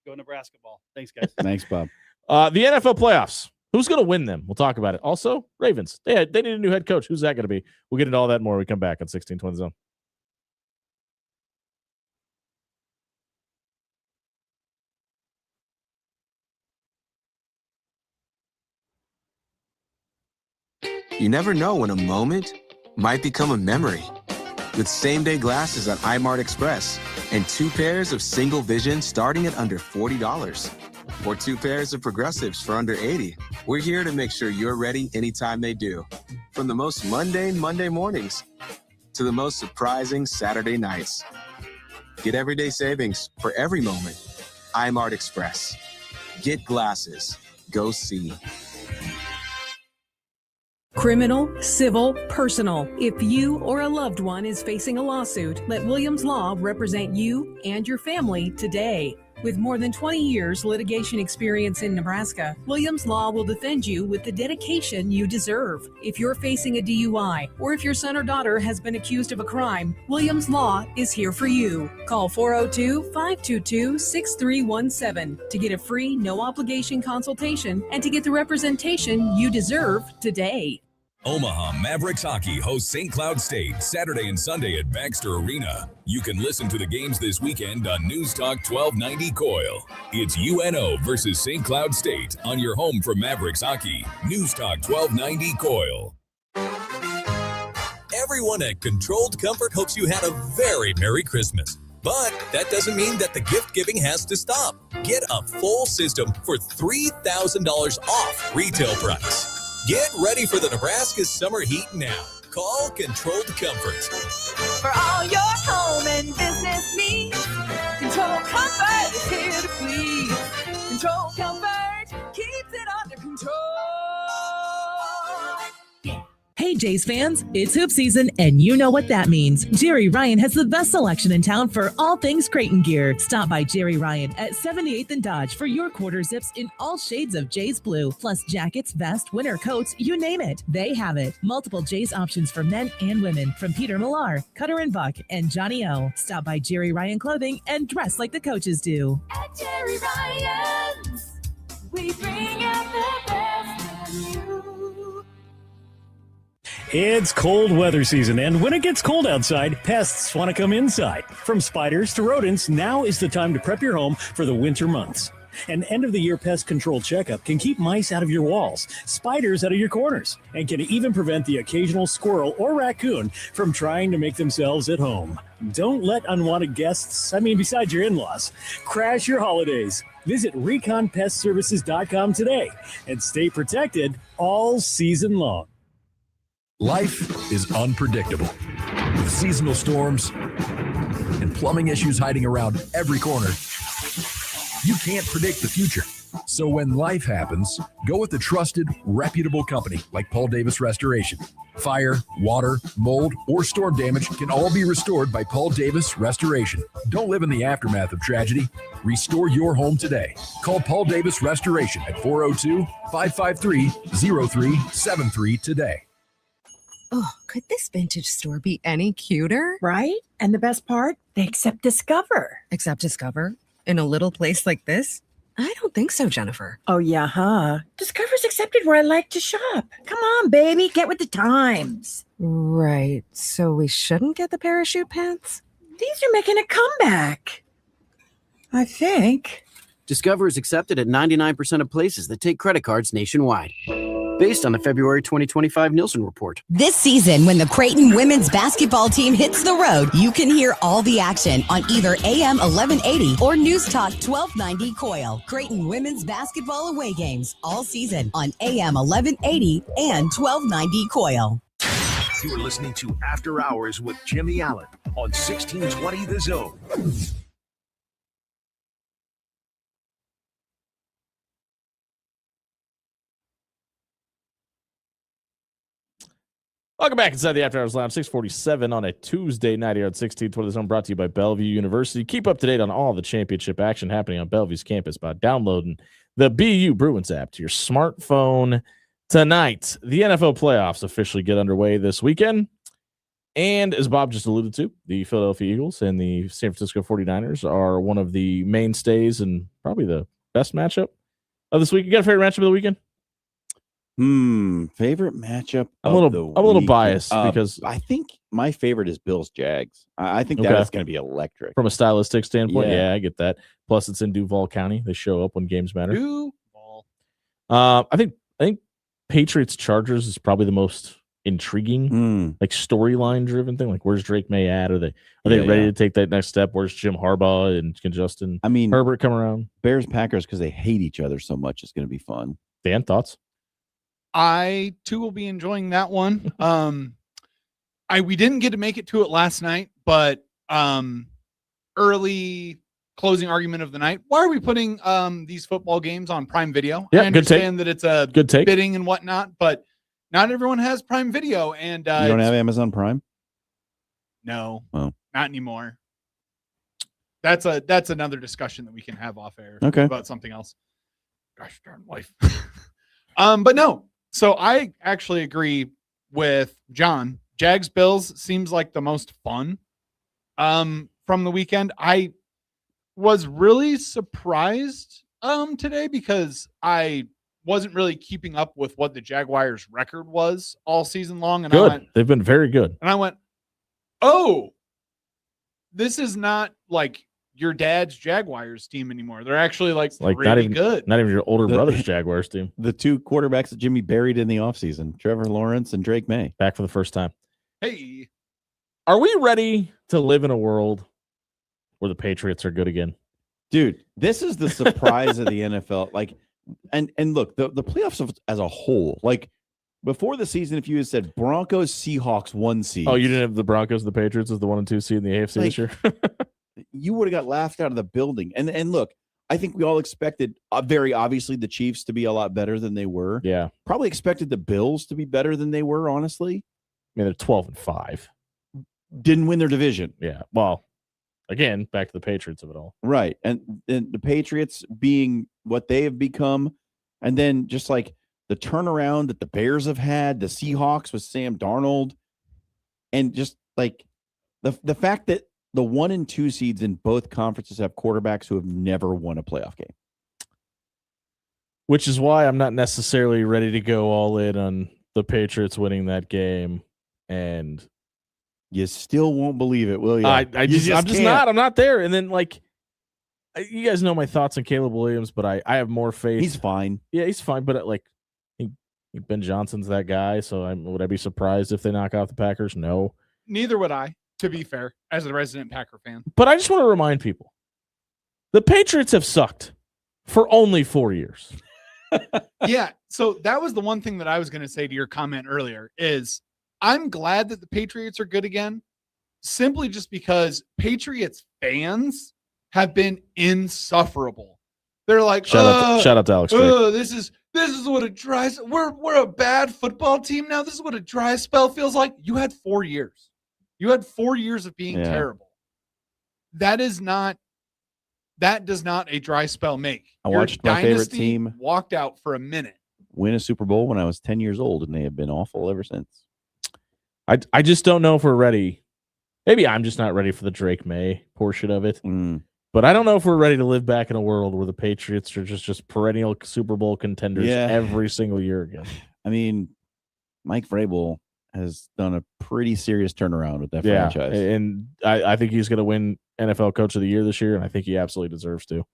Go Nebraska ball. Thanks, guys. Thanks, Bob. The NFL playoffs. Who's going to win them? We'll talk about it. Also, Ravens. They need a new head coach. Who's that going to be? We'll get into all that more when we come back on 1620 Zone. You never know when a moment might become a memory. With same-day glasses at iMart Express and 2 pairs of single vision starting at under $40. Or 2 pairs of progressives for under $80. We're here to make sure you're ready anytime they do. From the most mundane Monday mornings to the most surprising Saturday nights. Get everyday savings for every moment. iMart Express. Get glasses. Go see. Criminal, civil, personal. If you or a loved one is facing a lawsuit, let Williams Law represent you and your family today. With more than 20 years litigation experience in Nebraska, Williams Law will defend you with the dedication you deserve. If you're facing a DUI or if your son or daughter has been accused of a crime, Williams Law is here for you. Call 402-522-6317 to get a free, no obligation consultation and to get the representation you deserve today. Omaha Mavericks hockey hosts St. Cloud State Saturday and Sunday at Baxter Arena. You can listen to the games this weekend on News Talk 1290 Coil. It's UNO versus St. Cloud State on your home for Mavericks hockey. News Talk 1290 Coil. Everyone at Controlled Comfort hopes you had a very Merry Christmas. But that doesn't mean that the gift giving has to stop. Get a full system for $3,000 off retail price. Get ready for the Nebraska summer heat now. Call Controlled Comfort. For all your home and business needs, Control Comfort is here to please. Control Comfort keeps it under control. Hey, Jays fans, it's hoop season, and you know what that means. Jerry Ryan has the best selection in town for all things Creighton gear. Stop by Jerry Ryan at 78th and Dodge for your quarter zips in all shades of Jays blue, plus jackets, vest, winter coats, you name it. They have it. Multiple Jays options for men and women from Peter Millar, Cutter and Buck, and Johnny O. Stop by Jerry Ryan Clothing and dress like the coaches do. At Jerry Ryan's, we bring out the best in you. It's cold weather season, and when it gets cold outside, pests want to come inside. From spiders to rodents, now is the time to prep your home for the winter months. An end-of-the-year pest control checkup can keep mice out of your walls, spiders out of your corners, and can even prevent the occasional squirrel or raccoon from trying to make themselves at home. Don't let unwanted guests, besides your in-laws, crash your holidays. Visit ReconPestServices.com today and stay protected all season long. Life is unpredictable, with seasonal storms and plumbing issues hiding around every corner. You can't predict the future. So when life happens, go with a trusted, reputable company like Paul Davis Restoration. Fire, water, mold, or storm damage can all be restored by Paul Davis Restoration. Don't live in the aftermath of tragedy. Restore your home today. Call Paul Davis Restoration at 402-553-0373 today. Oh, could this vintage store be any cuter? Right? And the best part, they accept Discover. Accept Discover? In a little place like this? I don't think so, Jennifer. Oh, yeah, huh? Discover's accepted where I like to shop. Come on, baby, get with the times. Right. So we shouldn't get the parachute pants? These are making a comeback. I think. Discover is accepted at 99% of places that take credit cards nationwide. Based on the February 2025 Nielsen report. This season, when the Creighton women's basketball team hits the road, you can hear all the action on either AM 1180 or News Talk 1290 Coil. Creighton women's basketball away games all season on AM 1180 and 1290 Coil. You're listening to After Hours with Jimmy Allen on 1620 The Zone. Welcome back inside the After Hours Lounge, 647 on a Tuesday night here at 1620 The Zone, brought to you by Bellevue University. Keep up to date on all the championship action happening on Bellevue's campus by downloading the BU Bruins app to your smartphone tonight. The NFL playoffs officially get underway this weekend. And as Bob just alluded to, the Philadelphia Eagles and the San Francisco 49ers are one of the mainstays and probably the best matchup of this week. You got a favorite matchup of the weekend? Favorite matchup. I'm a little biased because I think my favorite is Bills Jags. I think that is going to be electric from a stylistic standpoint. Yeah, I get that. Plus, it's in Duval County. They show up when games matter. Duval. I think Patriots Chargers is probably the most intriguing, like storyline driven thing. Like, where's Drake May at? Are they ready to take that next step? Where's Jim Harbaugh and can Justin Herbert come around? Bears Packers, because they hate each other so much, is going to be fun. Dan, thoughts? I too will be enjoying that one. We didn't get to make it to it last night, but early closing argument of the night. Why are we putting these football games on Prime Video? Yeah, I understand that it's a good take bidding and whatnot, but not everyone has Prime Video, and you don't have Amazon Prime? No, not anymore. That's another discussion that we can have off air. Okay. About something else. Gosh darn life. But no. So I actually agree with John. Jags Bills seems like the most fun from the weekend. I was really surprised today because I wasn't really keeping up with what the Jaguars' record was all season long. And They've been very good. And I went, oh, this is not like your dad's Jaguars team anymore. They're actually like really good. Not even your older brother's Jaguars team. The two quarterbacks that Jimmy buried in the offseason, Trevor Lawrence and Drake May. Back for the first time. Hey. Are we ready to live in a world where the Patriots are good again? Dude, this is the surprise of the NFL. Like, and look, the playoffs as a whole, like before the season, if you had said Broncos, Seahawks 1 seed. Oh, you didn't have the Broncos, the Patriots as the 1 and 2 seed in the AFC this year? You would have got laughed out of the building. And look, I think we all expected very obviously the Chiefs to be a lot better than they were. Yeah. Probably expected the Bills to be better than they were, honestly. I mean, they're 12-5. Didn't win their division. Yeah. Well, again, back to the Patriots of it all. Right. And the Patriots being what they have become, and then just like the turnaround that the Bears have had, the Seahawks with Sam Darnold, and just like the fact that the 1 and 2 seeds in both conferences have quarterbacks who have never won a playoff game. Which is why I'm not necessarily ready to go all in on the Patriots winning that game. And you still won't believe it, will you? I'm not there. And then, like, you guys know my thoughts on Caleb Williams, but I have more faith. He's fine. Yeah, he's fine. But like, Ben Johnson's that guy. So would I be surprised if they knock out the Packers? No. Neither would I, to be fair, as a resident Packer fan. But I just want to remind people, the Patriots have sucked for only 4 years. Yeah. So that was the one thing that I was going to say to your comment earlier is I'm glad that the Patriots are good again, simply just because Patriots fans have been insufferable. They're like, shout out to Alex. This is what a dry. We're a bad football team now. This is what a dry spell feels like. You had 4 years. You had 4 years of being terrible. That does not a dry spell make. I watched my favorite team walked out for a minute. Win a Super Bowl when I was 10 years old, and they have been awful ever since. I just don't know if we're ready. Maybe I'm just not ready for the Drake May portion of it. But I don't know if we're ready to live back in a world where the Patriots are just perennial Super Bowl contenders every single year again. I mean, Mike Vrabel has done a pretty serious turnaround with that franchise. And I think he's going to win NFL Coach of the Year this year, and I think he absolutely deserves to.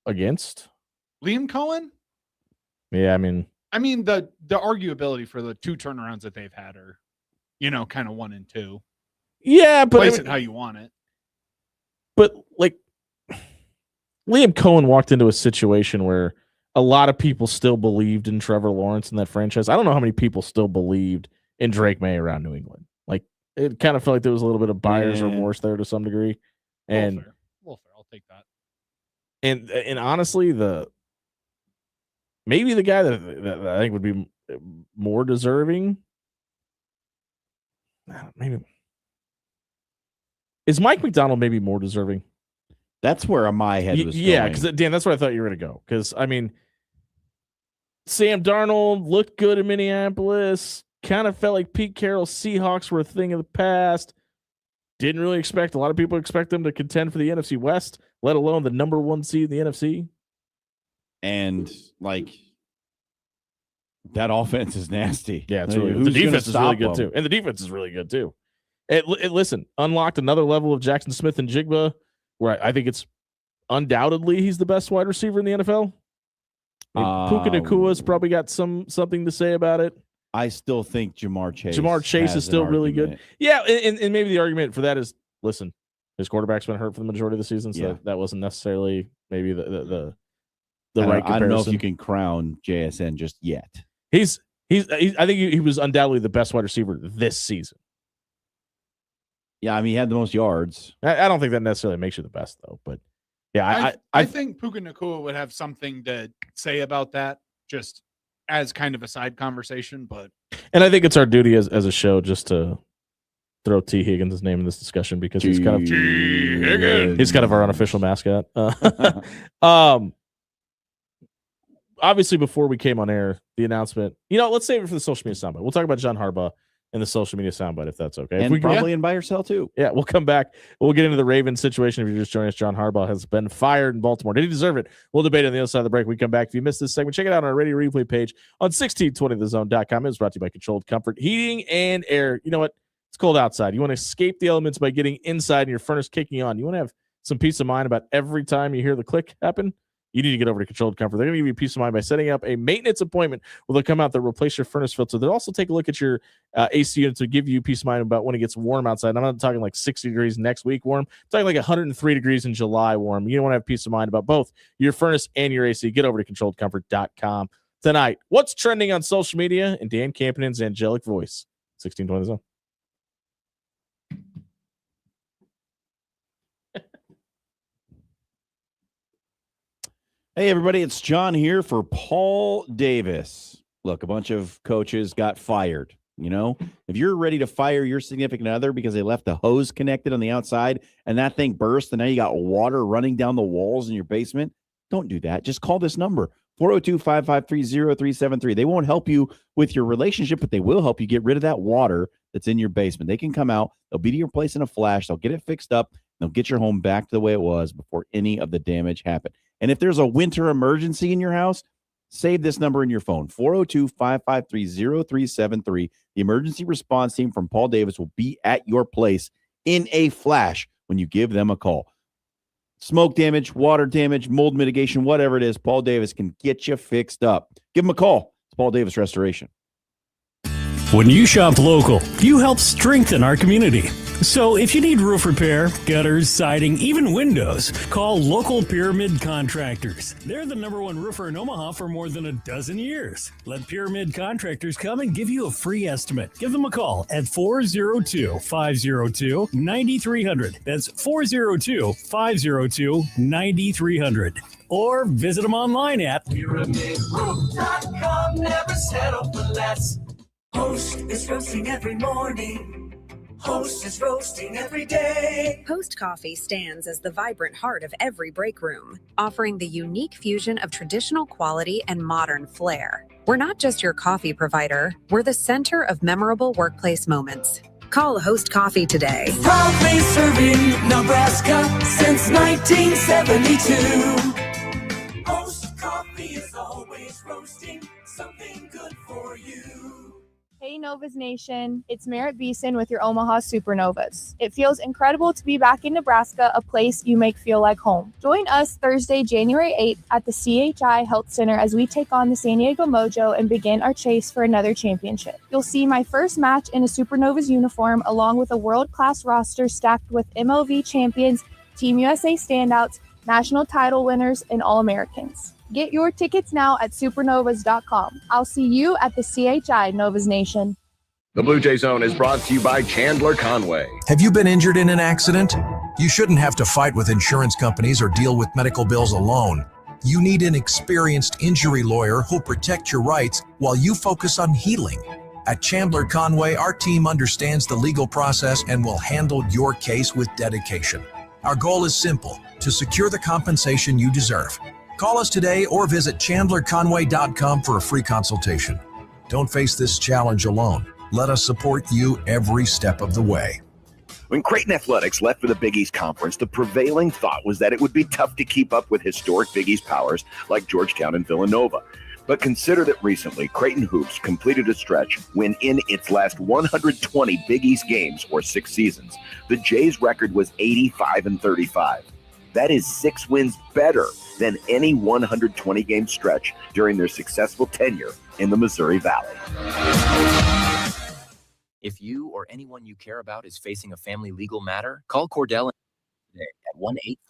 Against? Liam Cohen? Yeah, I mean, the arguability for the two turnarounds that they've had are, kind of 1 and 2. Yeah, but place it how you want it. But like Liam Cohen walked into a situation where a lot of people still believed in Trevor Lawrence in that franchise. I don't know how many people still believed in Drake May around New England. Like it kind of felt like there was a little bit of buyer's remorse there to some degree. And Well, fair. I'll take that. And honestly, maybe the guy that I think would be more deserving, maybe. Is Mike McDonald maybe more deserving? That's where my head was going. Yeah, because Dan, that's what I thought you were going to go. Because Sam Darnold looked good in Minneapolis. Kind of felt like Pete Carroll's Seahawks were a thing of the past. Didn't really expect. A lot of people expect them to contend for the NFC West, let alone the number 1 seed in the NFC. And that offense is nasty. Yeah, it's really. The defense is really good too, and the defense is really good too. Listen, unlocked another level of Jackson Smith and Jigba, where I think it's undoubtedly he's the best wide receiver in the NFL. Puka Nakua's probably got something to say about it. I still think Jamar Chase is still really good. Yeah, and maybe the argument for that is, listen, his quarterback's been hurt for the majority of the season, so that wasn't necessarily maybe the right comparison. I don't know if you can crown JSN just yet. I think he was undoubtedly the best wide receiver this season. Yeah, he had the most yards. I don't think that necessarily makes you the best, though. But yeah, I think Puka Nacua would have something to say about that, just as kind of a side conversation. And I think it's our duty as a show just to throw T. Higgins' name in this discussion because he's kind of our unofficial mascot. Obviously, before we came on air, the announcement. Let's save it for the social media soundbite. We'll talk about John Harbaugh in the social media soundbite, if that's okay. And probably in buy or sell too. Yeah, we'll come back. We'll get into the Ravens situation. If you're just joining us, John Harbaugh has been fired in Baltimore. Did he deserve it? We'll debate on the other side of the break. We come back. If you missed this segment, check it out on our radio replay page on 1620thezone.com. It was brought to you by Controlled Comfort Heating and Air. You know what? It's cold outside. You want to escape the elements by getting inside and your furnace kicking on. You want to have some peace of mind about every time you hear the click happen? You need to get over to Controlled Comfort. They're going to give you peace of mind by setting up a maintenance appointment where they'll come out, they'll replace your furnace filter. They'll also take a look at your AC unit to give you peace of mind about when it gets warm outside. I'm not talking like 60 degrees next week warm. I'm talking like 103 degrees in July warm. You don't want to have peace of mind about both your furnace and your AC. Get over to ControlledComfort.com tonight. What's trending on social media? And Dan Campanen's angelic voice. 1620 Zone. Hey, everybody, it's John here for Paul Davis. Look, a bunch of coaches got fired. If you're ready to fire your significant other because they left the hose connected on the outside and that thing burst and now you got water running down the walls in your basement, don't do that. Just call this number, 402-553-0373. They won't help you with your relationship, but they will help you get rid of that water that's in your basement. They can come out. They'll be to your place in a flash. They'll get it fixed up. They'll get your home back to the way it was before any of the damage happened. And if there's a winter emergency in your house, save this number in your phone, 402-553-0373. The emergency response team from Paul Davis will be at your place in a flash when you give them a call. Smoke damage, water damage, mold mitigation, whatever it is, Paul Davis can get you fixed up. Give him a call. It's Paul Davis Restoration. When you shop local, you help strengthen our community. So if you need roof repair, gutters, siding, even windows, call local Pyramid Contractors. They're the #1 roofer in Omaha for more than a dozen years. Let Pyramid Contractors come and give you a free estimate. Give them a call at 402-502-9300. That's 402-502-9300. Or visit them online at PyramidRoof.com. Never settle for less. Host is roasting every morning. Host is roasting every day. Post Coffee stands as the vibrant heart of every break room, offering the unique fusion of traditional quality and modern flair. We're not just your coffee provider, we're the center of memorable workplace moments. Call Host Coffee today. Proudly serving Nebraska since 1972. Host Coffee is always roasting something good for you. Hey Novas Nation, it's Merritt Beeson with your Omaha Supernovas. It feels incredible to be back in Nebraska, a place you make feel like home. Join us Thursday, January 8th at the CHI Health Center as we take on the San Diego Mojo and begin our chase for another championship. You'll see my first match in a Supernovas uniform along with a world-class roster stacked with MLV champions, Team USA standouts, national title winners, and All-Americans. Get your tickets now at supernovas.com. I'll see you at the CHI Novas Nation. The Blue Jay Zone is brought to you by Chandler Conway. Have you been injured in an accident? You shouldn't have to fight with insurance companies or deal with medical bills alone. You need an experienced injury lawyer who'll protect your rights while you focus on healing. At Chandler Conway, our team understands the legal process and will handle your case with dedication. Our goal is simple: to secure the compensation you deserve. Call us today or visit chandlerconway.com for a free consultation. Don't face this challenge alone. Let us support you every step of the way. When Creighton Athletics left for the Big East Conference, the prevailing thought was that it would be tough to keep up with historic Big East powers like Georgetown and Villanova. But consider that recently, Creighton Hoops completed a stretch when in its last 120 Big East games, or 6 seasons, the Jays' record was 85-35. That is 6 wins better than any 120-game stretch during their successful tenure in the Missouri Valley. If you or anyone you care about is facing a family legal matter, call Cordell today at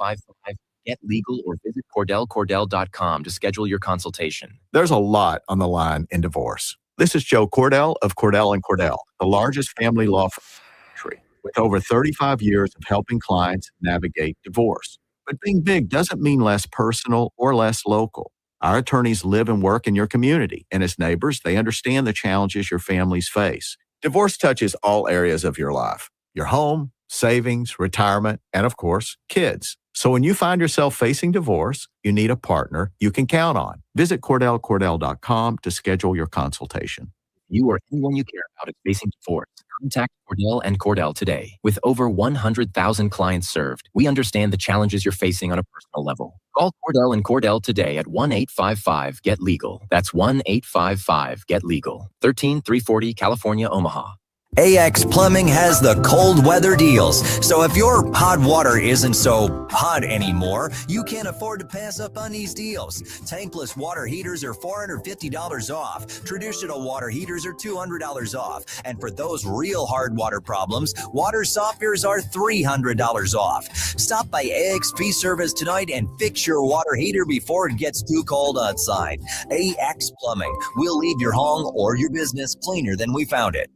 1-855-GET-LEGAL or visit CordellCordell.com to schedule your consultation. There's a lot on the line in divorce. This is Joe Cordell of Cordell & Cordell, the largest family law firm in the country, with over 35 years of helping clients navigate divorce. But being big doesn't mean less personal or less local. Our attorneys live and work in your community, and as neighbors, they understand the challenges your families face. Divorce touches all areas of your life: your home, savings, retirement, and of course, kids. So when you find yourself facing divorce, you need a partner you can count on. Visit CordellCordell.com to schedule your consultation. You or anyone you care about is facing divorce. Contact Cordell & Cordell today. With over 100,000 clients served, we understand the challenges you're facing on a personal level. Call Cordell & Cordell today at 1-855-GET-LEGAL. That's 1-855-GET-LEGAL. 13340 California, Omaha. AX Plumbing has the cold weather deals. So if your hot water isn't so hot anymore, you can't afford to pass up on these deals. Tankless water heaters are $450 off. Traditional water heaters are $200 off. And for those real hard water problems, water softeners are $300 off. Stop by AXP Service tonight and fix your water heater before it gets too cold outside. AX Plumbing. We'll leave your home or your business cleaner than we found it.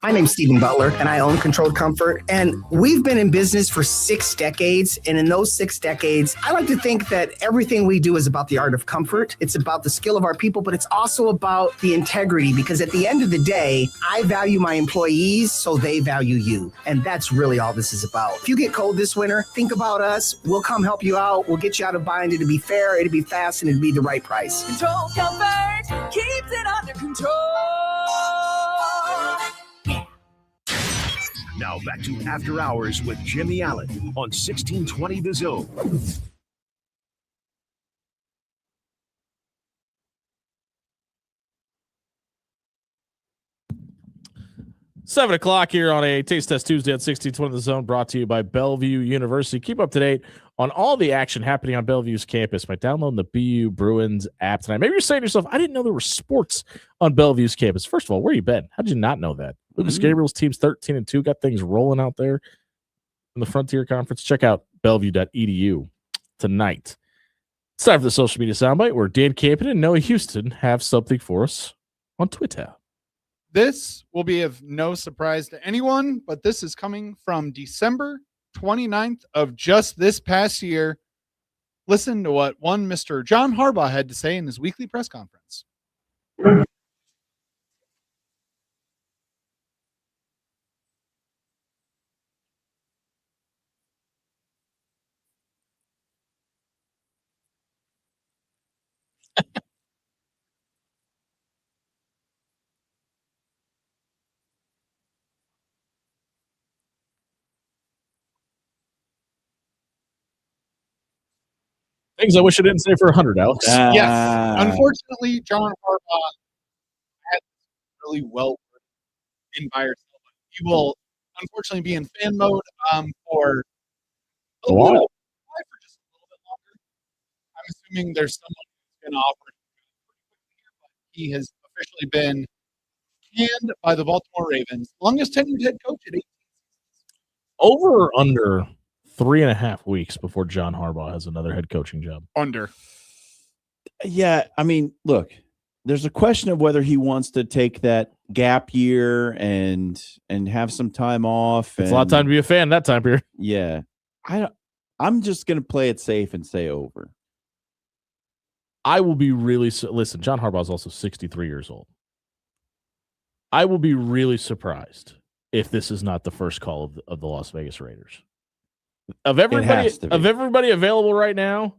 My name's Stephen Butler, and I own Controlled Comfort, and we've been in business for 6 decades, and in those 6 decades, I like to think that everything we do is about the art of comfort. It's about the skill of our people, but it's also about the integrity, because at the end of the day, I value my employees, so they value you, and that's really all this is about. If you get cold this winter, think about us. We'll come help you out. We'll get you out of bind. It'll be fair, it'll be fast, and it'll be the right price. Control Comfort keeps it under control. Now back to After Hours with Jimmy Allen on 1620 The Zone. Seven o'clock here on a Taste Test Tuesday at 1620 The Zone, brought to you by Bellevue University. Keep up to date on all the action happening on Bellevue's campus by downloading the BU Bruins app tonight. Maybe you're saying to yourself, I didn't know there were sports on Bellevue's campus. First of all, where you been? How did you not know that? Lucas Gabriel's team's 13-2, got things rolling out there in the Frontier Conference. Check out bellevue.edu tonight. It's time for the social media soundbite where Dan Campion and Noah Houston have something for us on Twitter. This will be of no surprise to anyone, but this is coming from December 29th of just this past year. Listen to what one Mr. John Harbaugh had to say in his weekly press conference. Things I wish I didn't say for 100, Alex. Yes. Unfortunately, John Harbaugh had really well in by yourself. He will unfortunately be in fan mode for a little while, for just a little bit longer. I'm assuming there's someone who's going to offer it here, but he has officially been canned by the Baltimore Ravens, longest tenured head coach at 18. Over or under 3.5 weeks before John Harbaugh has another head coaching job? Under. Yeah, I mean, look, there's a question of whether he wants to take that gap year and have some time off. It's a lot of time to be a fan that time period. Yeah. I'm just going to play it safe and say over. I will be really listen, John Harbaugh is also 63 years old. I will be really surprised if this is not the first call of the Las Vegas Raiders. Of everybody available right now,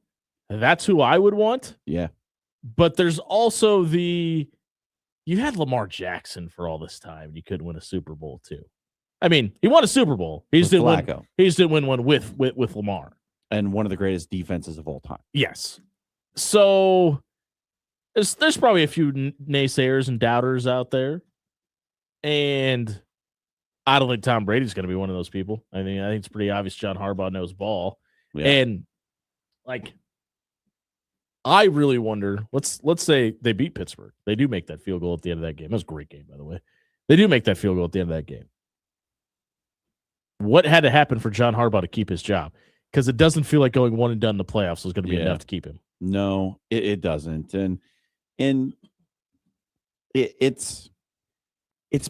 that's who I would want. Yeah. But there's also you had Lamar Jackson for all this time, and you couldn't win a Super Bowl too. I mean, he won a Super Bowl. He just didn't win one with Lamar. And one of the greatest defenses of all time. Yes. So there's probably a few naysayers and doubters out there. And I don't think Tom Brady's going to be one of those people. I think it's pretty obvious John Harbaugh knows ball. Yeah. And I really wonder, let's say they beat Pittsburgh. They do make that field goal at the end of that game. That was a great game, by the way. They do make that field goal at the end of that game. What had to happen for John Harbaugh to keep his job? Because it doesn't feel like going one and done in the playoffs is going to be enough to keep him. No, it doesn't. And it's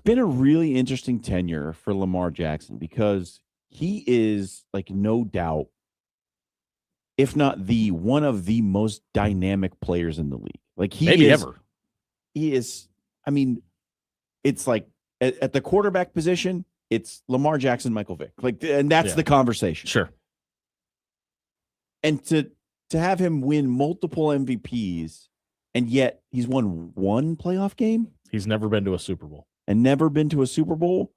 been a really interesting tenure for Lamar Jackson because he is, no doubt, if not one of the most dynamic players in the league. Maybe ever. He is. I mean, it's like at the quarterback position, it's Lamar Jackson, Michael Vick. And that's the conversation. Sure. And to have him win multiple MVPs, and yet he's won one playoff game. He's never been to a Super Bowl. And never been to a Super Bowl.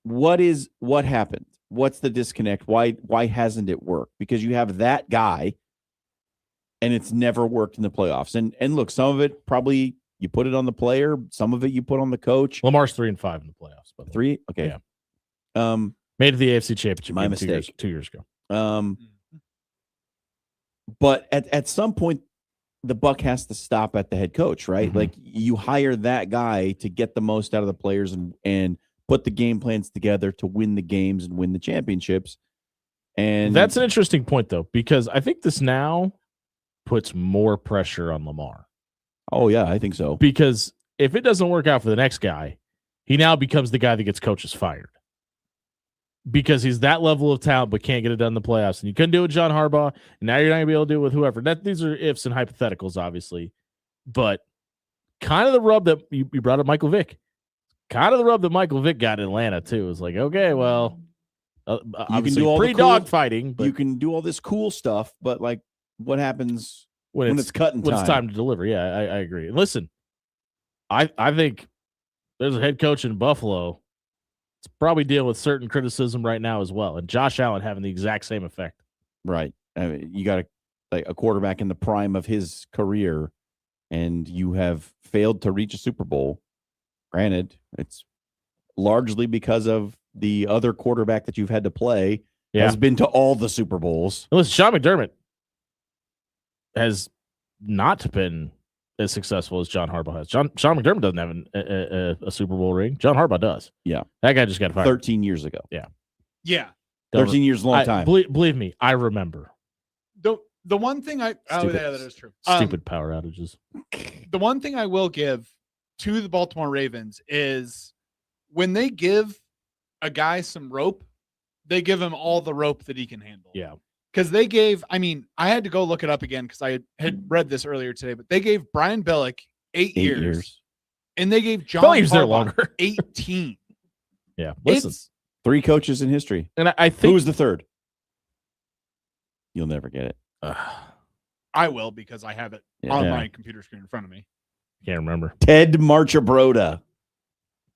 What happened? What's the disconnect? Why hasn't it worked? Because you have that guy, and it's never worked in the playoffs. And look, some of it probably you put it on the player, some of it you put on the coach. Lamar's 3-5 in the playoffs. By the way. 3? Okay. Yeah. Made it to the AFC Championship. My mistake. 2 years ago. But at some point, the buck has to stop at the head coach, right? Mm-hmm. You hire that guy to get the most out of the players and put the game plans together to win the games and win the championships. And that's an interesting point, though, because I think this now puts more pressure on Lamar. Oh, yeah, I think so. Because if it doesn't work out for the next guy, he now becomes the guy that gets coaches fired. Because he's that level of talent but can't get it done in the playoffs. And you couldn't do it with John Harbaugh, and now you're not going to be able to do it with whoever. These are ifs and hypotheticals, obviously. But kind of the rub that you brought up Michael Vick. Kind of the rub that Michael Vick got in Atlanta, too. It's like, okay, well, you can do all pre-dog fighting. But you can do all this cool stuff, but, what happens when it's cutting time? When it's time to deliver. Yeah, I agree. And listen, I think there's a head coach in Buffalo. It's probably dealing with certain criticism right now as well. And Josh Allen having the exact same effect. Right. I mean, you got a quarterback in the prime of his career, and you have failed to reach a Super Bowl. Granted, it's largely because of the other quarterback that you've had to play has been to all the Super Bowls. Listen, Sean McDermott has not been as successful as John Harbaugh has. Sean McDermott doesn't have a Super Bowl ring. John Harbaugh does. Yeah. That guy just got fired. 13 years ago. Yeah. Yeah. 13 years, long time. Believe me, I remember. The one thing that is true. Stupid power outages. The one thing I will give to the Baltimore Ravens is when they give a guy some rope, they give him all the rope that he can handle. Yeah. Because I had to go look it up again because I had read this earlier today, but they gave Brian Billick 8 years. And they gave John Harbaugh longer. 18. Yeah. Listen. 3 coaches in history. And I think. Who was the third? You'll never get it. I will because I have it on my computer screen in front of me. Can't remember. Ted Marchibroda.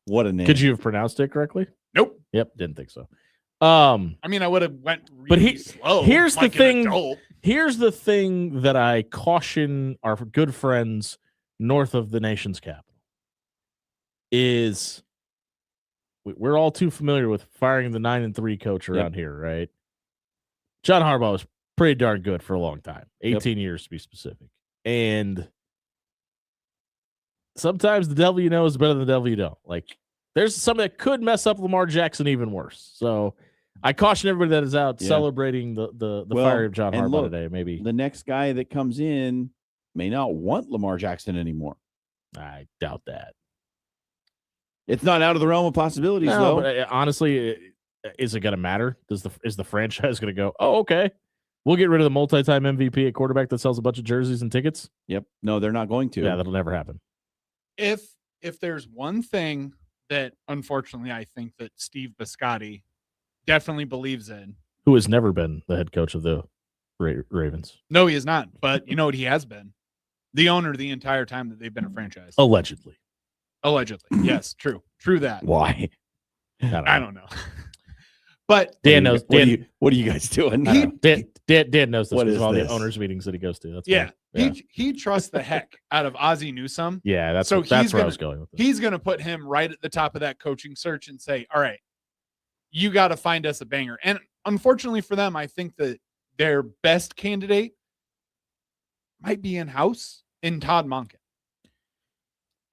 What a name. Could you have pronounced it correctly? Nope. Yep. Didn't think so. I would have went really slow. Here's the thing. Here's the thing that I caution our good friends north of the nation's capital is we're all too familiar with firing the 9-3 coach around here, right? John Harbaugh was pretty darn good for a long time, 18 years to be specific. And sometimes the devil you know is better than the devil you don't. Like, there's something that could mess up Lamar Jackson even worse. So I caution everybody that is out celebrating the fire of John Harbaugh today. Maybe the next guy that comes in may not want Lamar Jackson anymore. I doubt that. It's not out of the realm of possibilities, though. But honestly, is it going to matter? Is the franchise going to go, oh, okay, we'll get rid of the multi-time MVP at quarterback that sells a bunch of jerseys and tickets? Yep. No, they're not going to. Yeah, that'll never happen. If there's one thing that, unfortunately, I think that Steve Biscotti definitely believes in. Who has never been the head coach of the Ravens. No, he is not. But you know what he has been? The owner the entire time that they've been a franchise. Allegedly. Yes, true. True that. Why? I don't know. But Dan knows. What are you guys doing? Dan knows this What because is of all this? the owners' meetings that he goes to. That's yeah, fine. he trusts the heck out of Ozzie Newsome. Yeah, that's so where I was going with this. He's going to put him right at the top of that coaching search and say, all right, you got to find us a banger. And unfortunately for them, I think that their best candidate might be in-house in Todd Monken.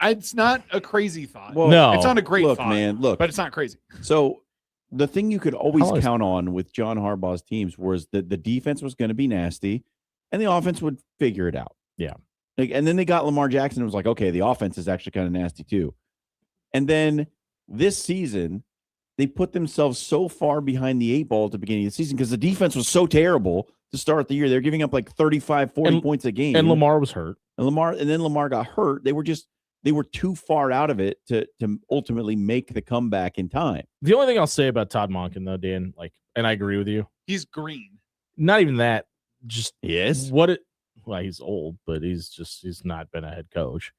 It's not a crazy thought. Well, no, it's not a great look, thought, man, look. but it's not crazy. So the thing you could always count on with John Harbaugh's teams was that the defense was going to be nasty and the offense would figure it out. Yeah. Like, and then they got Lamar Jackson and it was like, okay, the offense is actually kind of nasty too. And then this season, they put themselves so far behind the 8 ball at the beginning of the season because the defense was so terrible to start the year. They're giving up like 35, 40 points a game. And Lamar was hurt. And then Lamar got hurt. They were too far out of it to ultimately make the comeback in time. The only thing I'll say about Todd Monken, though, Dan, and I agree with you. He's green. Not even that. Just yes. Well, he's old, but he's not been a head coach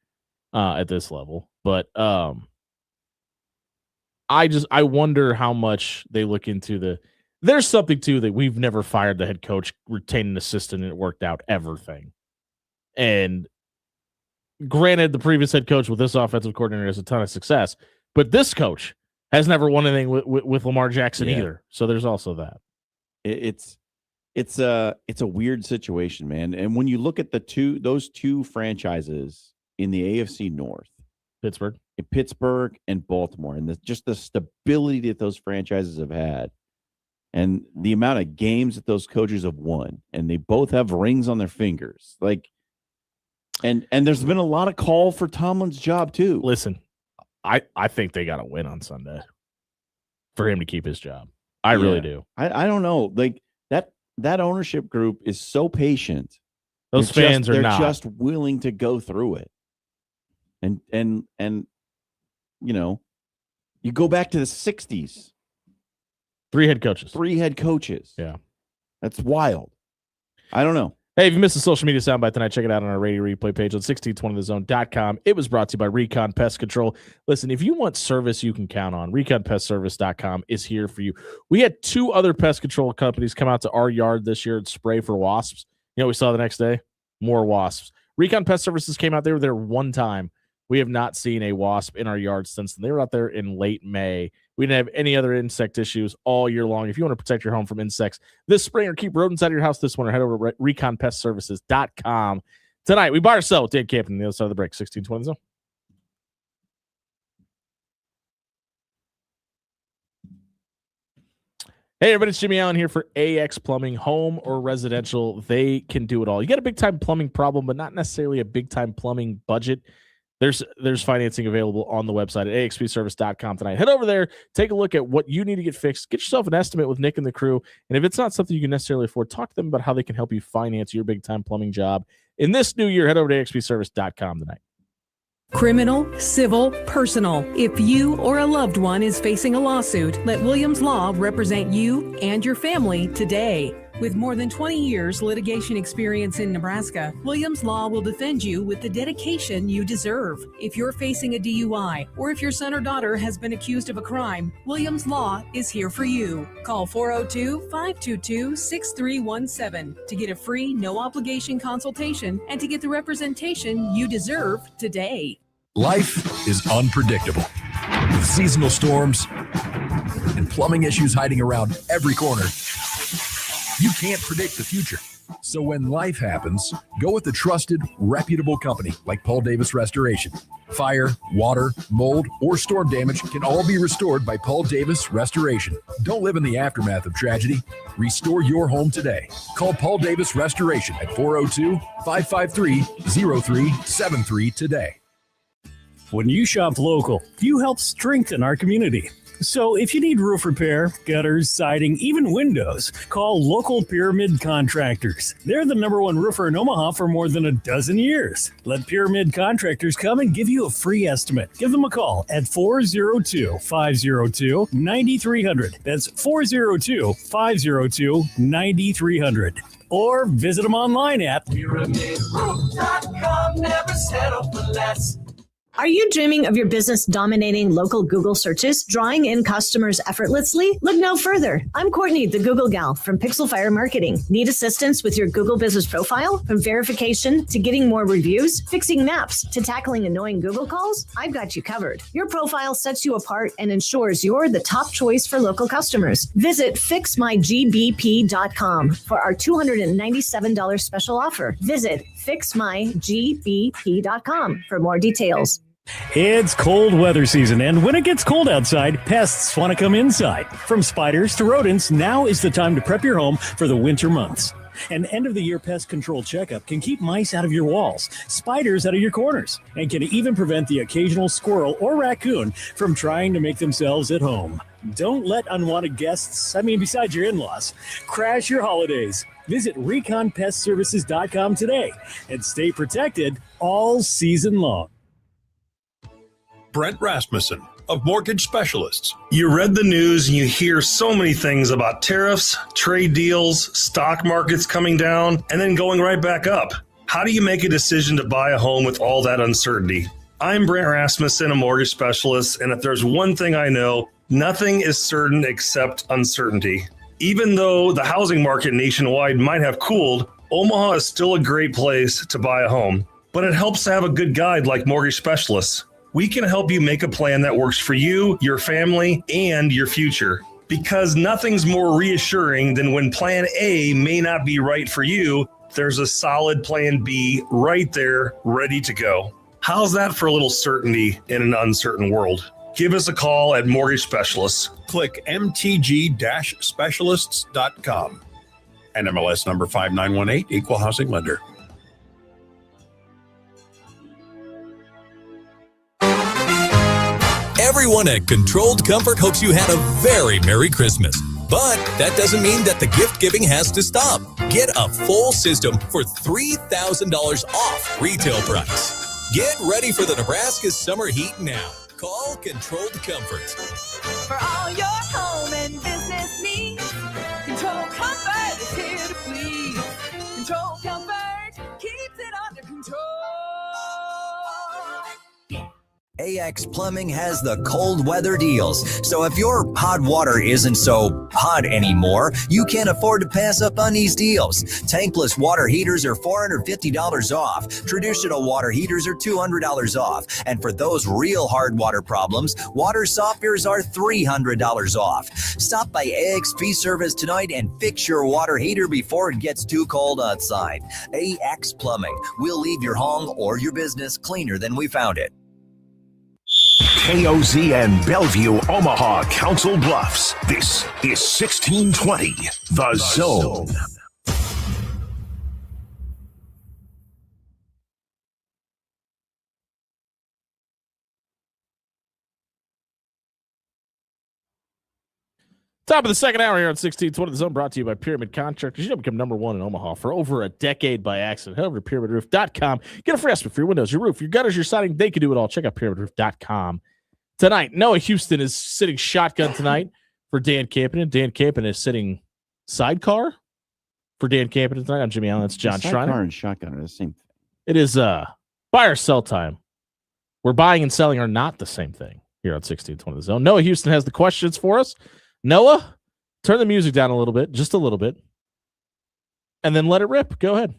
at this level. But I wonder how much they look into there's something too that we've never fired the head coach, retained an assistant, and it worked out ever thing. And granted, the previous head coach with this offensive coordinator has a ton of success, but this coach has never won anything with Lamar Jackson either. So there's also that. It's a weird situation, man. And when you look at those two franchises in the AFC North, Pittsburgh and Baltimore, and just the stability that those franchises have had, and the amount of games that those coaches have won, and they both have rings on their fingers, And there's been a lot of call for Tomlin's job too. Listen, I think they got to win on Sunday for him to keep his job. I really do. I don't know. Like that ownership group is so patient. Those fans are not. They're just willing to go through it. And you know, you go back to the 60s. 3 head coaches. Yeah. That's wild. I don't know. Hey, if you missed the social media soundbite tonight, check it out on our radio replay page on 1620thezone.com. It was brought to you by Recon Pest Control. Listen, if you want service you can count on, ReconPestService.com is here for you. We had 2 other pest control companies come out to our yard this year and spray for wasps. You know what we saw the next day? More wasps. Recon Pest Services came out. They were there one time. We have not seen a wasp in our yard since then. They were out there in late May. We didn't have any other insect issues all year long. If you want to protect your home from insects this spring or keep rodents out of your house this winter, head over to ReconPestServices.com. Tonight, we buy or sell with Dan Campton on the other side of the break. 1620 Zone. Hey, everybody, it's Jimmy Allen here for AX Plumbing, home or residential. They can do it all. You got a big-time plumbing problem, but not necessarily a big-time plumbing budget. There's financing available on the website at axpservice.com tonight. Head over there, take a look at what you need to get fixed. Get yourself an estimate with Nick and the crew. And if it's not something you can necessarily afford, talk to them about how they can help you finance your big-time plumbing job. In this new year, head over to axpservice.com tonight. Criminal, civil, personal. If you or a loved one is facing a lawsuit, let Williams Law represent you and your family today. With more than 20 years litigation experience in Nebraska, Williams Law will defend you with the dedication you deserve. If you're facing a DUI or if your son or daughter has been accused of a crime, Williams Law is here for you. Call 402-522-6317 to get a free, no-obligation consultation and to get the representation you deserve today. Life is unpredictable. With seasonal storms and plumbing issues hiding around every corner, you can't predict the future. So when life happens, go with a trusted, reputable company like Paul Davis Restoration. Fire, water, mold, or storm damage can all be restored by Paul Davis Restoration. Don't live in the aftermath of tragedy. Restore your home today. Call Paul Davis Restoration at 402-553-0373 today. When you shop local, you help strengthen our community. So if you need roof repair, gutters, siding, even windows, call local Pyramid Contractors. They're the #1 roofer in Omaha for more than a dozen years. Let Pyramid Contractors come and give you a free estimate. Give them a call at 402-502-9300. That's 402-502-9300. Or visit them online at PyramidRoof.com. Never settle for less. Are you dreaming of your business dominating local Google searches, drawing in customers effortlessly? Look no further. I'm Courtney, the Google gal from Pixel Fire Marketing. Need assistance with your Google business profile? From verification to getting more reviews, fixing maps to tackling annoying Google calls? I've got you covered. Your profile sets you apart and ensures you're the top choice for local customers. Visit fixmygbp.com for our $297 special offer. Visit fixmygbp.com for more details. It's cold weather season, and when it gets cold outside, pests want to come inside. From spiders to rodents, now is the time to prep your home for the winter months. An end-of-the-year pest control checkup can keep mice out of your walls, spiders out of your corners, and can even prevent the occasional squirrel or raccoon from trying to make themselves at home. Don't let unwanted guests, besides your in-laws, crash your holidays. Visit ReconPestServices.com today and stay protected all season long. Brent Rasmussen of Mortgage Specialists. You read the news and you hear so many things about tariffs, trade deals, stock markets coming down, and then going right back up. How do you make a decision to buy a home with all that uncertainty? I'm Brent Rasmussen, a mortgage specialist, and if there's one thing I know, nothing is certain except uncertainty. Even though the housing market nationwide might have cooled, Omaha is still a great place to buy a home. But it helps to have a good guide like Mortgage Specialists. We can help you make a plan that works for you, your family, and your future. Because nothing's more reassuring than when plan A may not be right for you, there's a solid plan B right there, ready to go. How's that for a little certainty in an uncertain world? Give us a call at Mortgage Specialists. Click mtg-specialists.com. NMLS number 5918, Equal Housing Lender. Everyone at Controlled Comfort hopes you had a very Merry Christmas. But that doesn't mean that the gift giving has to stop. Get a full system for $3,000 off retail price. Get ready for the Nebraska summer heat now. Call Controlled Comfort. For all your home and business needs, Control Comfort is here to please. Control Comfort keeps it under control. AX Plumbing has the cold weather deals. So if your hot water isn't so hot anymore, you can't afford to pass up on these deals. Tankless water heaters are $450 off. Traditional water heaters are $200 off. And for those real hard water problems, water softeners are $300 off. Stop by AXP Service tonight and fix your water heater before it gets too cold outside. AX Plumbing. We'll leave your home or your business cleaner than we found it. KOZ and Bellevue, Omaha, Council Bluffs. This is 1620, The Zone. Top of the second hour here on 1620 The Zone, brought to you by Pyramid Contractors. You know, become #1 in Omaha for over a decade by accident. Head over to pyramidroof.com. Get a free estimate for your windows, your roof, your gutters, your siding. They can do it all. Check out pyramidroof.com. Tonight, Noah Houston is sitting shotgun tonight for Dan Campen. Dan Campen is sitting sidecar. For Dan Campen tonight, I'm Jimmy Allen. That's John Sidecar Schreiner. and shotgun are the same thing. It is buy or sell time. Where buying and selling are not the same thing here on 1620 The Zone. Noah Houston has the questions for us. Noah, turn the music down a little bit, just a little bit, and then let it rip. Go ahead.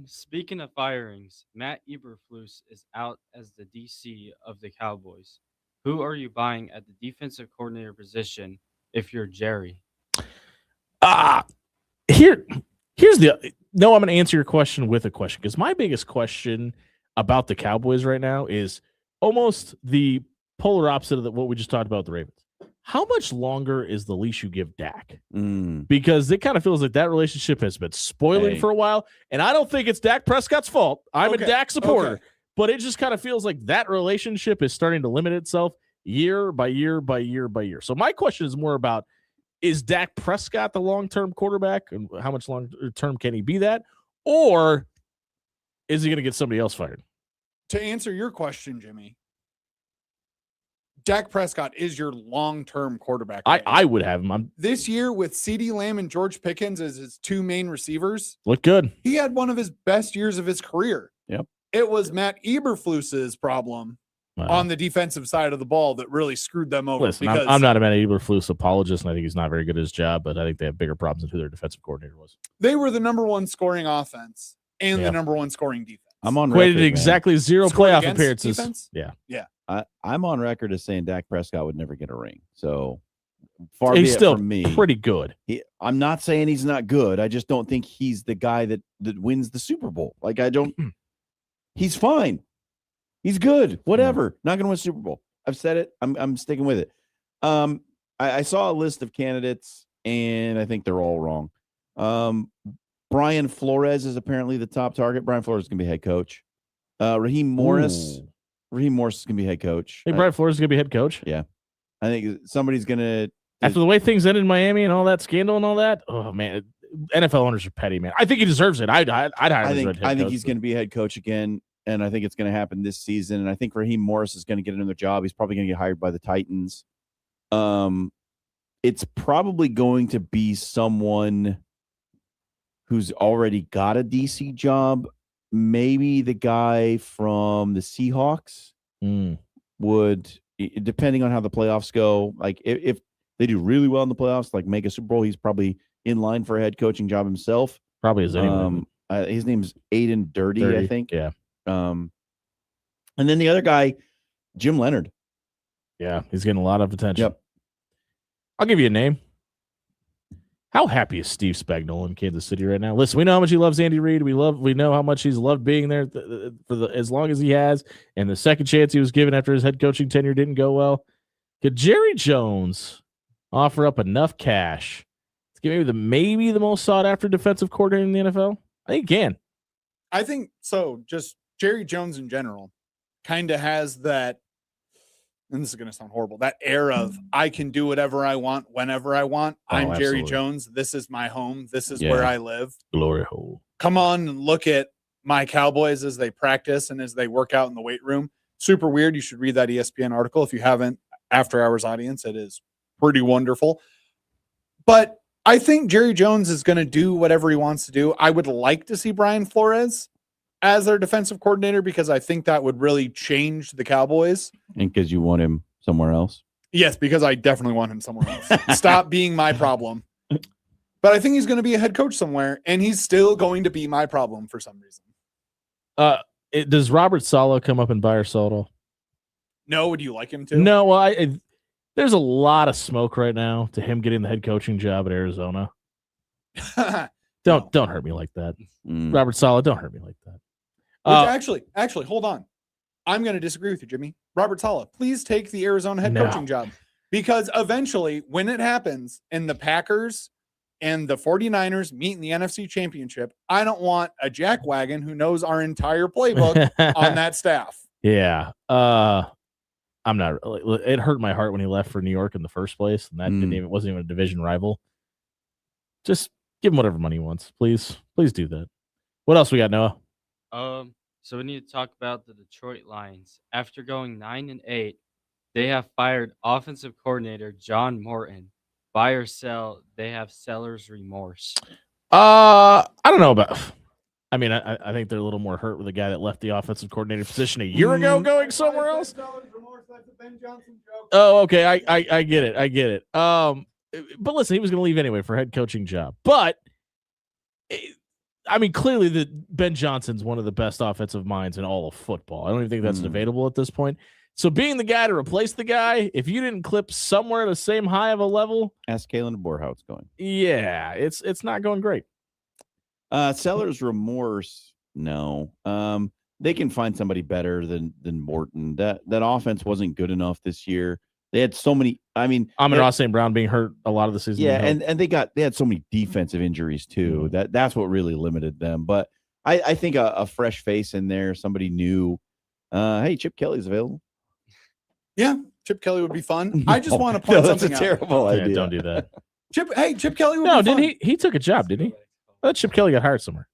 Speaking of firings, Matt Eberflus is out as the DC of the Cowboys. Who are you buying at the defensive coordinator position if you're Jerry? Here's the no. I'm going to answer your question with a question because my biggest question about the Cowboys right now is almost the polar opposite of what we just talked about with the Ravens. How much longer is the leash you give Dak? Because it kind of feels like that relationship has been spoiling for a while, and I don't think it's Dak Prescott's fault. I'm a Dak supporter, but it just kind of feels like that relationship is starting to limit itself year by year by year by year. So my question is more about, is Dak Prescott the long-term quarterback, and how much long-term can he be that? Or is he going to get somebody else fired? To answer your question, Jimmy, Dak Prescott is your long-term quarterback. I would have him. This year with CeeDee Lamb and George Pickens as his two main receivers, Look good. he had one of his best years of his career. Yep. It was Matt Eberflus's problem on the defensive side of the ball that really screwed them over. Listen, because I'm not a Matt Eberflus apologist, and I think he's not very good at his job, but I think they have bigger problems than who their defensive coordinator was. they were the number one scoring offense and the number one scoring defense. I'm on Equated record, exactly man. zero Scored playoff against appearances. defense? Yeah. Yeah. I'm on record as saying Dak Prescott would never get a ring. So far He's be it still from me. pretty good. I'm not saying he's not good. I just don't think he's the guy that wins the Super Bowl. Like I don't. He's fine. He's good. Whatever. Not going to win a Super Bowl. I've said it. I'm sticking with it. I saw a list of candidates, and I think they're all wrong. Brian Flores is apparently the top target. Brian Flores is going to be head coach. Raheem Morris. Ooh. Raheem Morris is going to be head coach. Hey, Brian Flores is going to be head coach? Yeah. I think somebody's going to. After the way things ended in Miami and all that scandal and all that, oh, man. NFL owners are petty, man. I think he deserves it. I'd hire him as head I think coach, he's going to be head coach again, and I think it's going to happen this season. And I think Raheem Morris is going to get another job. He's probably going to get hired by the Titans. It's probably going to be someone who's already got a DC job. Maybe the guy from the Seahawks would, depending on how the playoffs go. Like if they do really well in the playoffs, like make a Super Bowl, he's probably in line for a head coaching job himself. Probably is anyway. His name's Aiden Dirty, I think. Yeah. And then the other guy, Jim Leonard. Yeah, he's getting a lot of attention. Yep. I'll give you a name. How happy is Steve Spagnuolo in Kansas City right now? Listen, we know how much he loves Andy Reid. We know how much he's loved being there for as long as he has. And the second chance he was given after his head coaching tenure didn't go well. Could Jerry Jones offer up enough cash to get maybe the most sought after defensive coordinator in the NFL? I think he can. I think so. Just Jerry Jones in general kind of has that, and this is going to sound horrible, that air of I can do whatever I want whenever I want. I'm Jerry Jones. This is my home. This is where I live. Glory hole. Come on and look at my Cowboys as they practice and as they work out in the weight room. Super weird. You should read that ESPN article if you haven't. After Hours audience, it is pretty wonderful. But I think Jerry Jones is going to do whatever he wants to do. I would like to see Brian Flores as their defensive coordinator because I think that would really change the Cowboys. And because you want him somewhere else? Yes, because I definitely want him somewhere else. Stop being my problem. But I think he's going to be a head coach somewhere, and he's still going to be my problem for some reason. Does Robert Saleh come up and buy or sell at all? No, would you like him to? No, well, there's a lot of smoke right now to him getting the head coaching job at Arizona. Don't hurt me like that. Robert Saleh, don't hurt me like that. Actually, hold on. I'm going to disagree with you, Jimmy. Robert Saleh, please take the Arizona head coaching job. Because eventually, when it happens and the Packers and the 49ers meet in the NFC Championship, I don't want a jackwagon who knows our entire playbook on that staff. Yeah. I'm not. It hurt my heart when he left for New York in the first place, and that wasn't even a division rival. Just give him whatever money he wants, please. Please do that. What else we got, Noah? So we need to talk about the Detroit Lions. After going 9-8, they have fired offensive coordinator John Morton. Buy or sell, they have seller's remorse. I don't know about. I mean, I think they're a little more hurt with the guy that left the offensive coordinator position a year ago, going somewhere else. Oh, okay. I get it. I get it. But listen, he was going to leave anyway for a head coaching job. But I mean, clearly that Ben Johnson's one of the best offensive minds in all of football. I don't even think that's debatable at this point. So being the guy to replace the guy, if you didn't clip somewhere at the same high of a level, ask Kalen DeBoer how it's going. Yeah, it's not going great. Seller's remorse, no. They can find somebody better than Morton. That offense wasn't good enough this year. They had so many. I mean, Amon-Ra St. Brown being hurt a lot of the season. Yeah, and they had so many defensive injuries too. That's what really limited them. But I think a fresh face in there, somebody new. Hey, Chip Kelly's available. Yeah, Chip Kelly would be fun. I just want to point something that's a terrible out. idea. Yeah, don't do that. Chip Kelly would No, be fun. didn't he? He took a job, didn't he? I thought Chip Kelly got hired somewhere.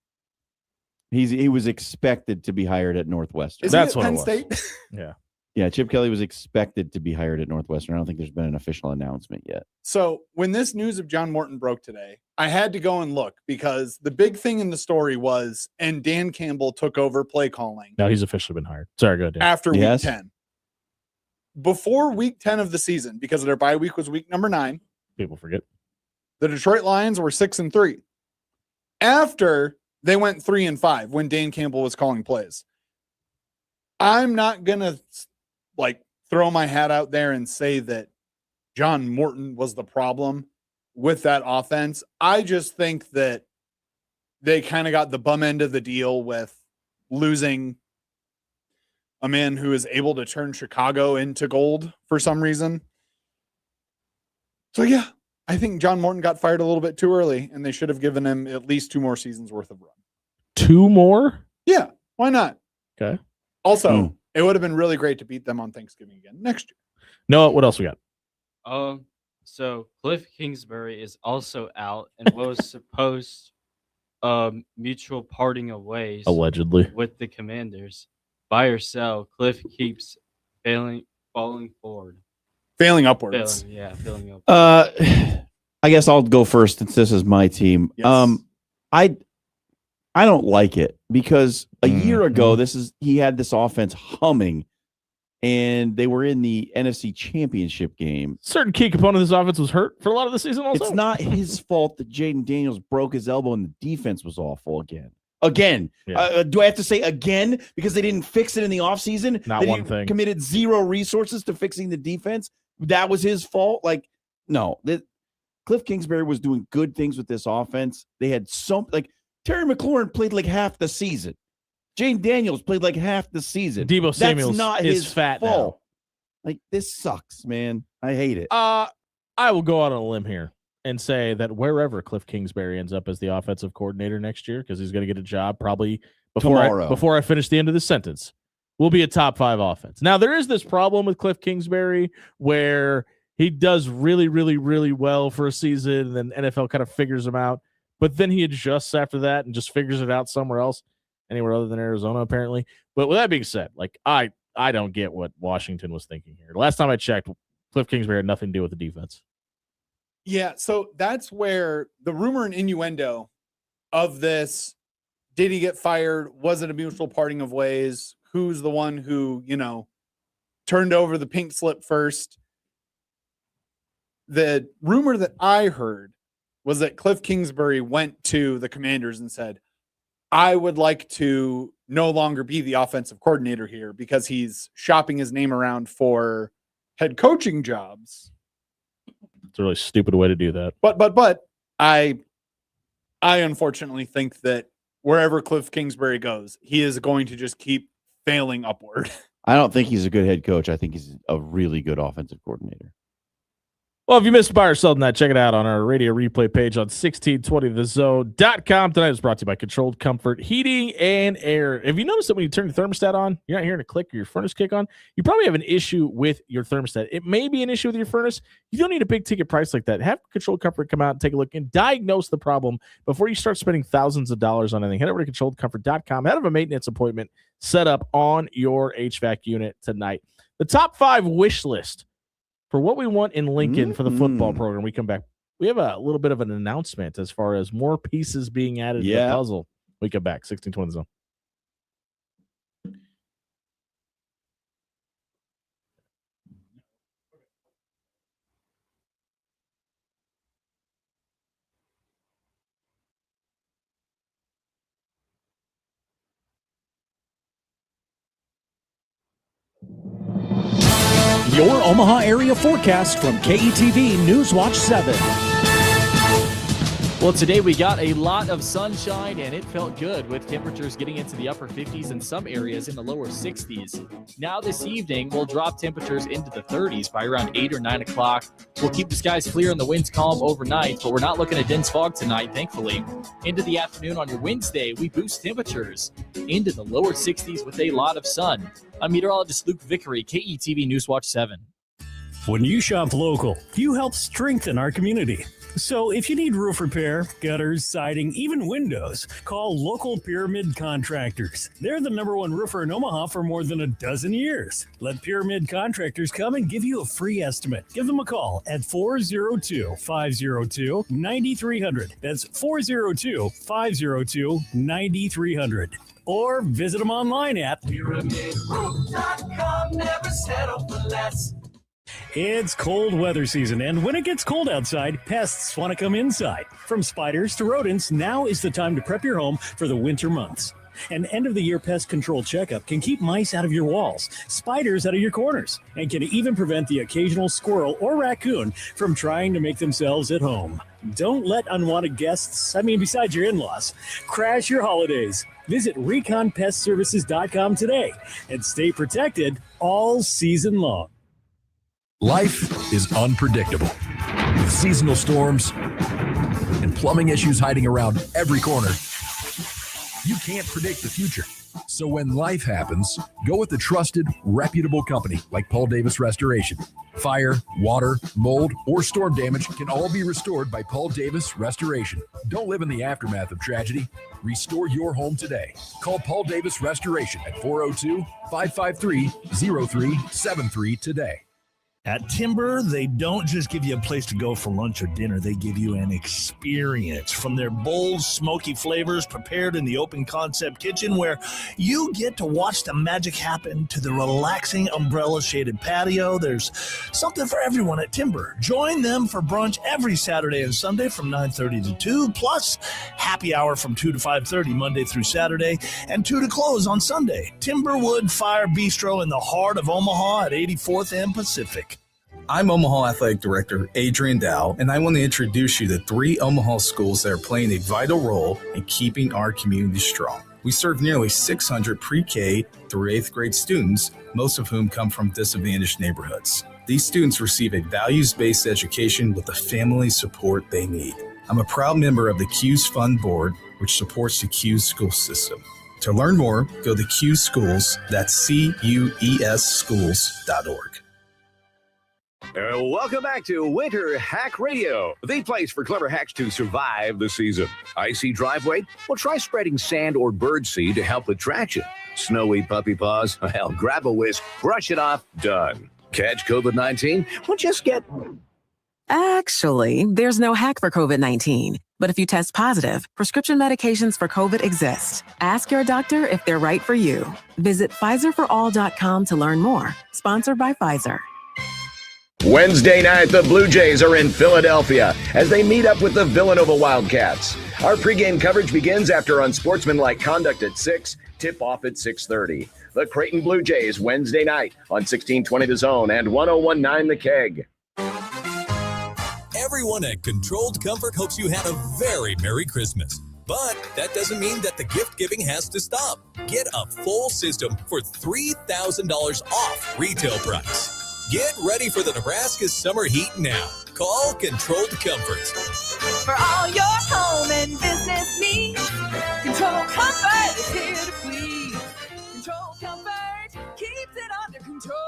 He was expected to be hired at Northwestern. Isn't That's it what it Penn was. State? Yeah. Yeah, Chip Kelly was expected to be hired at Northwestern. I don't think there's been an official announcement yet. So when this news of John Morton broke today, I had to go and look because the big thing in the story was, and Dan Campbell took over play calling No, he's officially been hired. Sorry, go ahead. Dan. after Yes. week 10. Before week 10 of the season, because their bye week was week number 9, People forget. the Detroit Lions were 6-3. After they went 3-5 when Dan Campbell was calling plays. I'm not gonna throw my hat out there and say that John Morton was the problem with that offense. I just think that they kind of got the bum end of the deal with losing a man who is able to turn Chicago into gold for some reason. So yeah, I think John Morton got fired a little bit too early, and they should have given him at least 2 more seasons worth of run. 2 more? Yeah, why not? Okay. Also, it would have been really great to beat them on Thanksgiving again next year. Noah, what else we got? So Cliff Kingsbury is also out, and was supposed mutual parting of ways Allegedly. with the Commanders. Buy or sell, Cliff keeps falling forward. Failing upwards. Failing up. I guess I'll go first since this is my team. Yes. I don't like it because a year ago he had this offense humming, and they were in the NFC Championship game. Certain key component of this offense was hurt for a lot of the season also. It's not his fault that Jaden Daniels broke his elbow and the defense was awful again. Again. Yeah. Do I have to say again because they didn't fix it in the offseason? Not They one didn't- thing. Committed zero resources to fixing the defense? That was his fault? No. Cliff Kingsbury was doing good things with this offense. They had Terry McLaurin played like half the season. Jaden Daniels played like half the season. Debo Samuels That's not is his fat now. fault. This sucks, man. I hate it. I will go out on a limb here and say that wherever Cliff Kingsbury ends up as the offensive coordinator next year, because he's going to get a job probably Tomorrow. before I finish the end of the sentence, will be a top 5 offense. Now, there is this problem with Cliff Kingsbury where he does really, really, really well for a season, and then NFL kind of figures him out. But then he adjusts after that and just figures it out somewhere else, anywhere other than Arizona, apparently. But with that being said, I don't get what Washington was thinking here. Last time I checked, Cliff Kingsbury had nothing to do with the defense. Yeah, so that's where the rumor and innuendo of this, did he get fired? Was it a mutual parting of ways? Who's the one who, turned over the pink slip first? The rumor that I heard was that Cliff Kingsbury went to the Commanders and said, I would like to no longer be the offensive coordinator here because he's shopping his name around for head coaching jobs. It's a really stupid way to do that. But I unfortunately think that wherever Cliff Kingsbury goes, he is going to just keep failing upward. I don't think he's a good head coach. I think he's a really good offensive coordinator. Well, if you missed Buy or Sell Tonight, check it out on our radio replay page on 1620thezone.com. Tonight is brought to you by Controlled Comfort Heating and Air. Have you noticed that when you turn the thermostat on, you're not hearing a click or your furnace kick on? You probably have an issue with your thermostat. It may be an issue with your furnace. You don't need a big ticket price like that. Have Controlled Comfort come out and take a look and diagnose the problem before you start spending thousands of dollars on anything. Head over to ControlledComfort.com. Head of a maintenance appointment set up on your HVAC unit tonight. The top 5 wish list for what we want in Lincoln for the football program. We come back. we have a little bit of an announcement as far as more pieces being added to the puzzle. We come back, 1620 Zone. Your Omaha area forecast from KETV Newswatch 7. Well, today we got a lot of sunshine and it felt good with temperatures getting into the upper 50s and some areas in the lower 60s. Now this evening, we'll drop temperatures into the 30s by around 8 or 9 o'clock. We'll keep the skies clear and the winds calm overnight, but we're not looking at dense fog tonight, thankfully. Into the afternoon on your Wednesday, we boost temperatures into the lower 60s with a lot of sun. I'm meteorologist Luke Vickery, KETV Newswatch 7. When you shop local, you help strengthen our community. So if you need roof repair, gutters, siding, even windows, call local Pyramid Contractors. They're the #1 roofer in Omaha for more than a dozen years. Let Pyramid Contractors come and give you a free estimate. Give them a call at 402-502-9300. That's 402-502-9300. Or visit them online at PyramidRoof.com. Never settle for less. It's cold weather season, and when it gets cold outside, pests want to come inside. From spiders to rodents, now is the time to prep your home for the winter months. An end-of-the-year pest control checkup can keep mice out of your walls, spiders out of your corners, and can even prevent the occasional squirrel or raccoon from trying to make themselves at home. Don't let unwanted guests, besides your in-laws, crash your holidays. Visit ReconPestServices.com today and stay protected all season long. Life is unpredictable. With seasonal storms and plumbing issues hiding around every corner, you can't predict the future. So when life happens, go with a trusted, reputable company like Paul Davis Restoration. Fire, water, mold, or storm damage can all be restored by Paul Davis Restoration. Don't live in the aftermath of tragedy. Restore your home today. Call Paul Davis Restoration at 402-553-0373 today. At Timber, they don't just give you a place to go for lunch or dinner. They give you an experience. From their bold, smoky flavors prepared in the open concept kitchen where you get to watch the magic happen to the relaxing umbrella-shaded patio. There's something for everyone at Timber. Join them for brunch every Saturday and Sunday from 9:30 to 2, plus happy hour from 2 to 5:30 Monday through Saturday, and 2 to close on Sunday. Timberwood Fire Bistro in the heart of Omaha at 84th and Pacific. I'm Omaha Athletic Director Adrian Dow, and I want to introduce you to 3 Omaha schools that are playing a vital role in keeping our community strong. We serve nearly 600 pre-K through 8th grade students, most of whom come from disadvantaged neighborhoods. These students receive a values-based education with the family support they need. I'm a proud member of the CUES Fund Board, which supports the CUES school system. To learn more, go to CUES Schools, that's CUES schools.org. Welcome back to Winter Hack Radio, the place for clever hacks to survive the season. Icy driveway? Well, try spreading sand or birdseed to help with traction. Snowy puppy paws? Well, grab a whisk, brush it off, done. Catch COVID-19? Well, just get... Actually, there's no hack for COVID-19. But if you test positive, prescription medications for COVID exist. Ask your doctor if they're right for you. Visit PfizerForAll.com to learn more. Sponsored by Pfizer. Wednesday night, the Blue Jays are in Philadelphia as they meet up with the Villanova Wildcats. Our pregame coverage begins after unsportsmanlike conduct at 6, tip-off at 6:30. The Creighton Blue Jays, Wednesday night on 1620 The Zone and 1019 The Keg. Everyone at Controlled Comfort hopes you had a very Merry Christmas. But that doesn't mean that the gift giving has to stop. Get a full system for $3,000 off retail price. Get ready for the Nebraska summer heat now. Call Controlled Comfort. For all your home and business needs, Control Comfort is here to please. Control Comfort keeps it under control.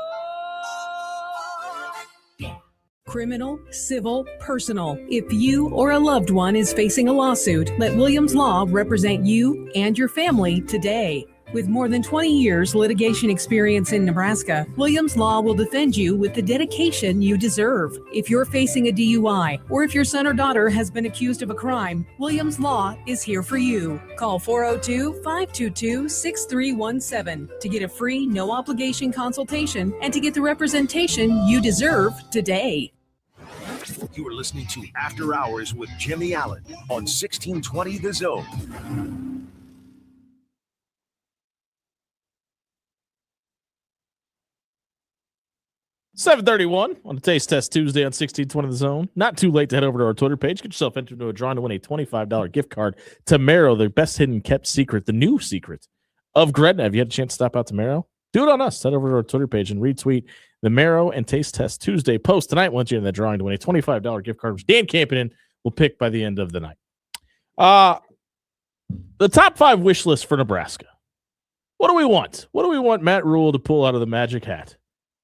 Criminal, civil, personal. If you or a loved one is facing a lawsuit, let Williams Law represent you and your family today. With more than 20 years litigation experience in Nebraska, Williams Law will defend you with the dedication you deserve. If you're facing a DUI or if your son or daughter has been accused of a crime, Williams Law is here for you. Call 402-522-6317 to get a free, no-obligation consultation and to get the representation you deserve today. You are listening to After Hours with Jimmy Allen on 1620 The Zone. 7:31 on the Taste Test Tuesday on 1620 The Zone. Not too late to head over to our Twitter page. Get yourself entered into a drawing to win a $25 gift card to Marrow, the best hidden kept secret, the new secret of Gretna. Have you had a chance to stop out to Marrow? Do it on us. Head over to our Twitter page and retweet the Marrow and Taste Test Tuesday post tonight. Once you're in that drawing to win a $25 gift card, which Dan Campinen will pick by the end of the night. The top 5 wish list for Nebraska. What do we want? What do we want Matt Rule to pull out of the magic hat?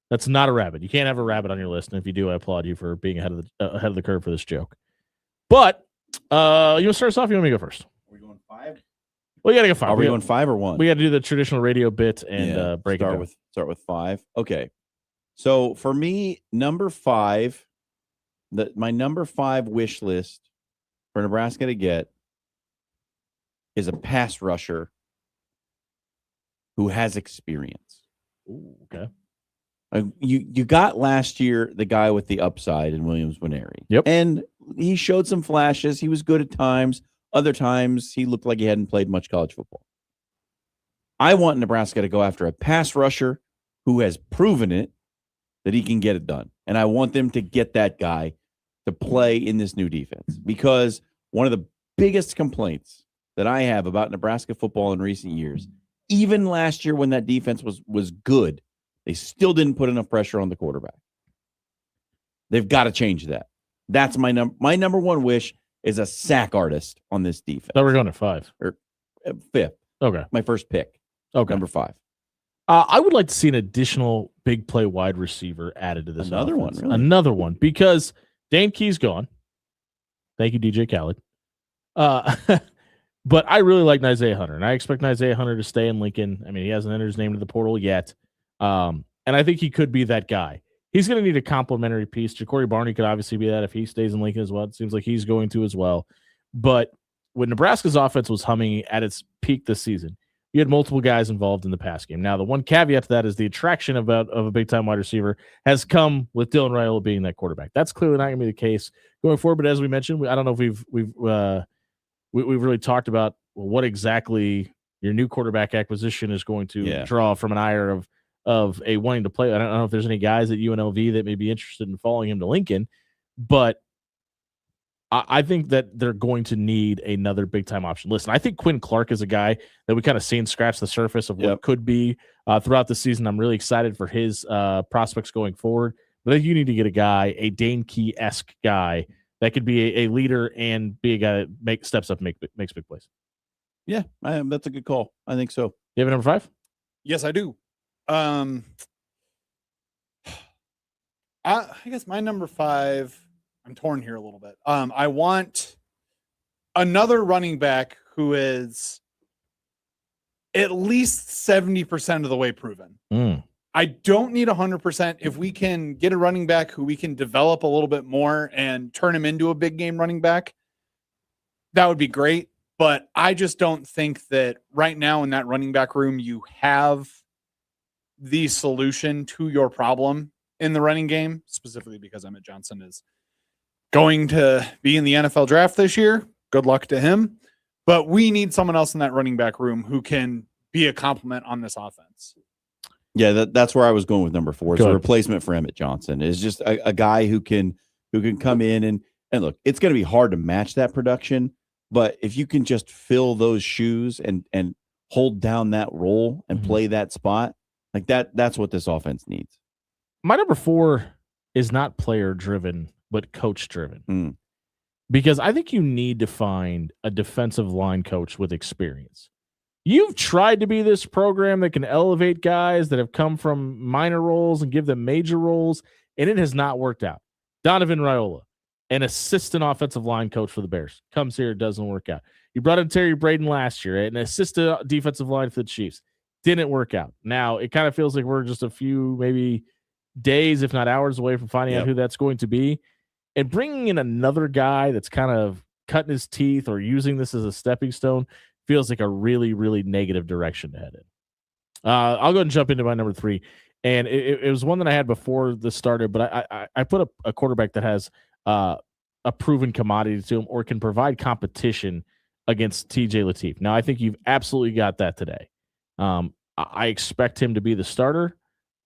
That's not a rabbit. You can't have a rabbit on your list, and if you do, I applaud you for being ahead of the curve for this joke. But you want to start us off? You want me to go first? Are we going 5? Well, you got to go 5. Are we going 5 or 1? We got to do the traditional radio bit and break it down. Start with 5. Okay. So for me, number 5, my number 5 wish list for Nebraska to get is a pass rusher who has experience. Ooh, okay. You got last year the guy with the upside in Williams Nwaneri. Yep. And he showed some flashes. He was good at times. Other times he looked like he hadn't played much college football. I want Nebraska to go after a pass rusher who has proven it that he can get it done. And I want them to get that guy to play in this new defense, because one of the biggest complaints that I have about Nebraska football in recent years, even last year when that defense was good, they still didn't put enough pressure on the quarterback. They've got to change that. That's my number 1 wish is a sack artist on this defense. So we're going to 5 or 5th. Okay, my first pick. Okay, number 5. I would like to see an additional big play wide receiver added to this. Another offense. one, really? Another one, because Dane Key's gone. Thank you, DJ Khaled. But I really like Isaiah Hunter, and I expect Isaiah Hunter to stay in Lincoln. I mean, he hasn't entered his name to the portal yet. And I think he could be that guy. He's going to need a complementary piece. Ja'Cory Barney could obviously be that if he stays in Lincoln as well. It seems like he's going to as well. But when Nebraska's offense was humming at its peak this season, you had multiple guys involved in the pass game. Now, the one caveat to that is the attraction of a big-time wide receiver has come with Dylan Raiola being that quarterback. That's clearly not going to be the case going forward. But as we mentioned, I don't know if we've really talked about what exactly your new quarterback acquisition is going to draw from an ire of a wanting to play. I don't know if there's any guys at UNLV that may be interested in following him to Lincoln, but I think that they're going to need another big-time option. Listen, I think Quinn Clark is a guy that we kind of seen scratch the surface of what could be throughout the season. I'm really excited for his prospects going forward. But I think you need to get a guy, a Dane Key-esque guy that could be a leader and be a guy that steps up and makes big plays. Yeah, that's a good call. I think so. You have a number 5? Yes, I do. I guess my number 5, I'm torn here a little bit. I want another running back who is at least 70% of the way proven. I don't need 100%. If we can get a running back who we can develop a little bit more and turn him into a big game running back, that would be great. But I just don't think that right now in that running back room, you have the solution to your problem in the running game, specifically because Emmett Johnson is going to be in the NFL draft this year. Good luck to him. But we need someone else in that running back room who can be a complement on this offense. Yeah, that's where I was going with number 4. It's a replacement for Emmett Johnson. It's just a guy who can come in and look, it's going to be hard to match that production, but if you can just fill those shoes and hold down that role and play that spot, like that's what this offense needs. My number 4 is not player driven, but coach driven. Because I think you need to find a defensive line coach with experience. You've tried to be this program that can elevate guys that have come from minor roles and give them major roles, and it has not worked out. Donovan Raiola, an assistant offensive line coach for the Bears, comes here, it doesn't work out. You brought in Terry Braden last year, an assistant defensive line for the Chiefs. Didn't work out. Now it kind of feels like we're just a few maybe days, if not hours, away from finding out who that's going to be. And bringing in another guy that's kind of cutting his teeth or using this as a stepping stone feels like a really, really negative direction to head in. I'll go ahead and jump into my number 3. And it was one that I had before this started, but I put a quarterback that has a proven commodity to him or can provide competition against TJ Lateef. Now, I think you've absolutely got that today. I expect him to be the starter.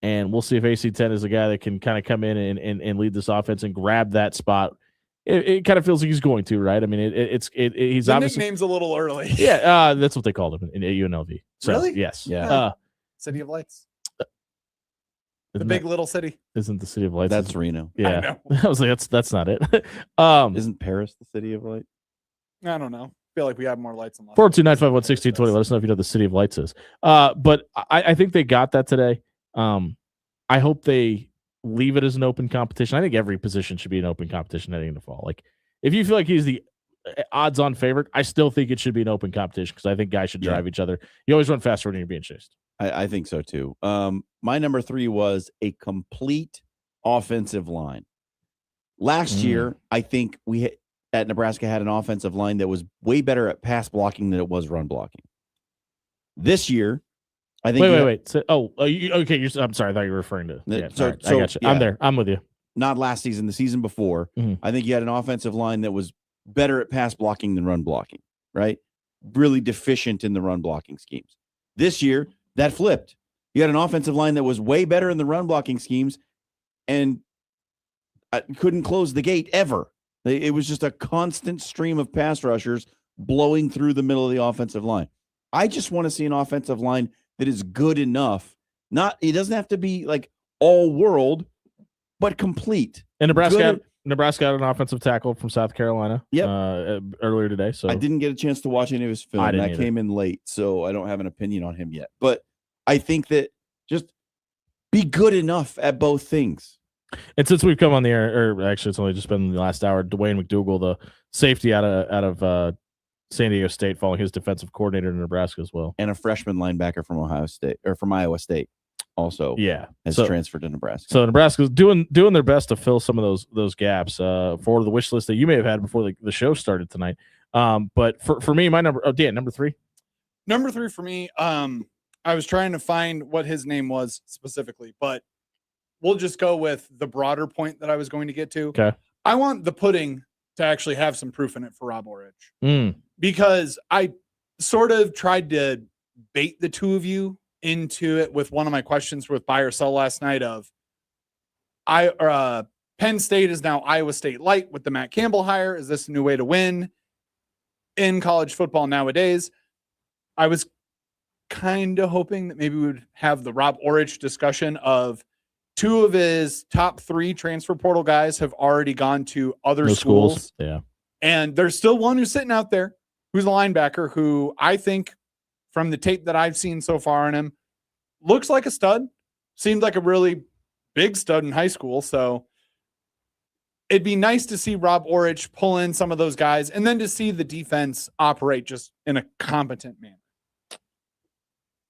And we'll see if AC10 is a guy that can kind of come in and lead this offense and grab that spot. It kind of feels like he's going to, right? I mean, he's the obviously nickname's a little early. Yeah, that's what they called him in UNLV. So, Really? Yes. Yeah. City of Lights. The big little city. Isn't the City of Lights? That's Reno. Yeah. I was like, that's not it. Isn't Paris the City of Light? I don't know. I feel like we have more lights than 429511620. Let us know if you know the City of Lights is. But I think they got that today. I hope they leave it as an open competition. I think every position should be an open competition heading into fall. Like, if you feel like he's the odds-on favorite, I still think it should be an open competition because I think guys should drive each other. You always run faster when you're being chased. I think so too. My number 3 was a complete offensive line. Last year, I think at Nebraska had an offensive line that was way better at pass blocking than it was run blocking. This year, I think. Wait. So, okay. I'm sorry. I thought you were referring to. Yeah, so, I got you. yeah. I'm there. I'm with you. Not last season, the season before. I think you had an offensive line that was better at pass blocking than run blocking, right? Really deficient in the run blocking schemes. This year, that flipped. You had an offensive line that was way better in the run blocking schemes and couldn't close the gate ever. It was just a constant stream of pass rushers blowing through the middle of the offensive line. I just want to see an offensive line that is good enough. It doesn't have to be like all world, but complete. And Nebraska had an offensive tackle from South Carolina earlier today. So I didn't get a chance to watch any of his film. That came in late, so I don't have an opinion on him yet. But I think that just be good enough at both things. And since we've come on the air, or actually it's only just been the last hour, Dwayne McDougal, the safety out of San Diego State, following his defensive coordinator in Nebraska as well. And a freshman linebacker from Iowa State also has transferred to Nebraska. So Nebraska's doing their best to fill some of those gaps for the wish list that you may have had before the show started tonight. But for me, my number, Dan, number 3. Number 3 for me, I was trying to find what his name was specifically, but we'll just go with the broader point that I was going to get to. Okay. I want the pudding to actually have some proof in it for Rob Orich. Because I sort of tried to bait the two of you into it with one of my questions with buy or sell last night of Penn State is now Iowa State light with the Matt Campbell hire. Is this a new way to win in college football nowadays? I was kind of hoping that maybe we would have the Rob Orich discussion of 2 of his top 3 transfer portal guys have already gone to other schools. Yeah. And there's still one who's sitting out there who's a linebacker who I think from the tape that I've seen so far on him looks like a stud, seemed like a really big stud in high school. So it'd be nice to see Rob Orich pull in some of those guys and then to see the defense operate just in a competent manner.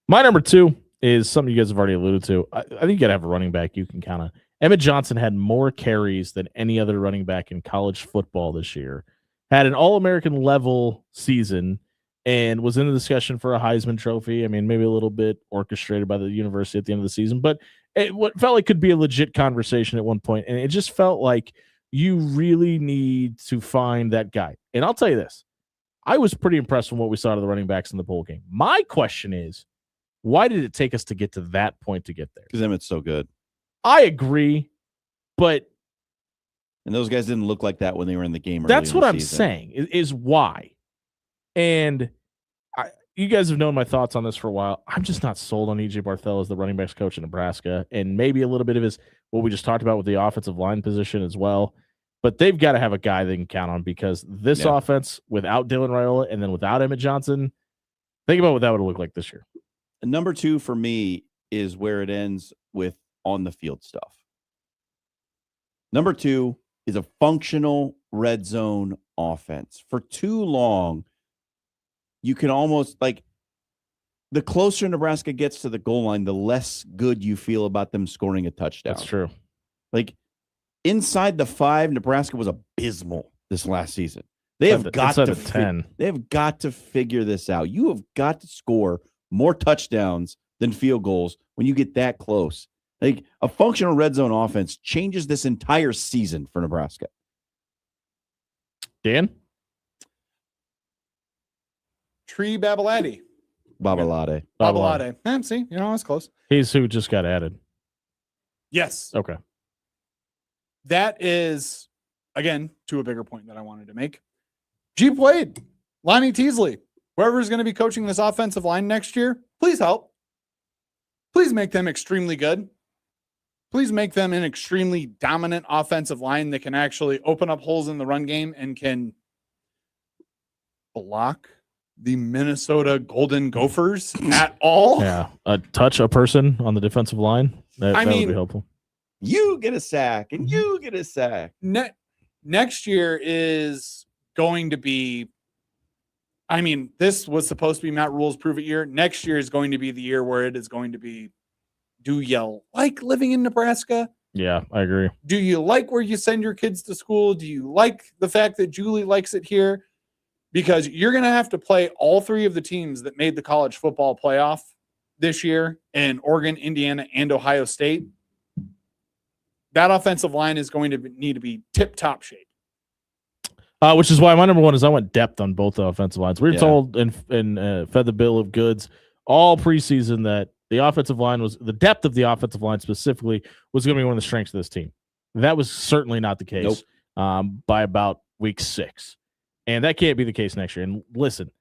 My number 2 is something you guys have already alluded to. I think you got to have a running back you can kind of. Emmett Johnson had more carries than any other running back in college football this year. Had an All-American level season and was in the discussion for a Heisman Trophy. I mean, maybe a little bit orchestrated by the university at the end of the season, but what felt like could be a legit conversation at one point. And it just felt like you really need to find that guy. And I'll tell you this, I was pretty impressed with what we saw of the running backs in the bowl game. My question is, why did it take us to get to that point to get there? Because Emmett's so good. I agree, but and those guys didn't look like that when they were in the game. That's what I'm saying is why. And you guys have known my thoughts on this for a while. I'm just not sold on EJ Barthel as the running backs coach in Nebraska, and maybe a little bit of his what we just talked about with the offensive line position as well. But they've got to have a guy they can count on because this offense without Dylan Raiola and then without Emmett Johnson, think about what that would look like this year. Number 2 for me is where it ends with on the field stuff. Number 2 is a functional red zone offense. For too long, you can almost like the closer Nebraska gets to the goal line, the less good you feel about them scoring a touchdown. That's true. Like inside the 5, Nebraska was abysmal this last season. They have got to 10. They have got to figure this out. You have got to score more touchdowns than field goals when you get that close. Like a functional red zone offense changes this entire season for Nebraska. Dan? Tree Babalati. Babalade. Babalade. See, it's close. He's who just got added. Yes. Okay. That is, again, to a bigger point that I wanted to make. G. Wade, Lonnie Teasley, whoever's going to be coaching this offensive line next year, please help. Please make them extremely good. Please make them an extremely dominant offensive line that can actually open up holes in the run game and can block the Minnesota Golden Gophers at all. Yeah. Touch a person on the defensive line. That would be helpful. You get a sack and you get a sack. Next year is going to be, this was supposed to be Matt Rule's prove it year. Next year is going to be the year where it is going to be, do you like living in Nebraska? Yeah, I agree. Do you like where you send your kids to school? Do you like the fact that Julie likes it here? Because you're going to have to play all 3 of the teams that made the college football playoff this year in Oregon, Indiana, and Ohio State. That offensive line is going to need to be tip-top shape. Which is why my number 1 is I went depth on both the offensive lines. We were told and fed the bill of goods all preseason that the offensive line the depth of the offensive line specifically was going to be one of the strengths of this team. That was certainly not the case by about week 6. And that can't be the case next year. And listen,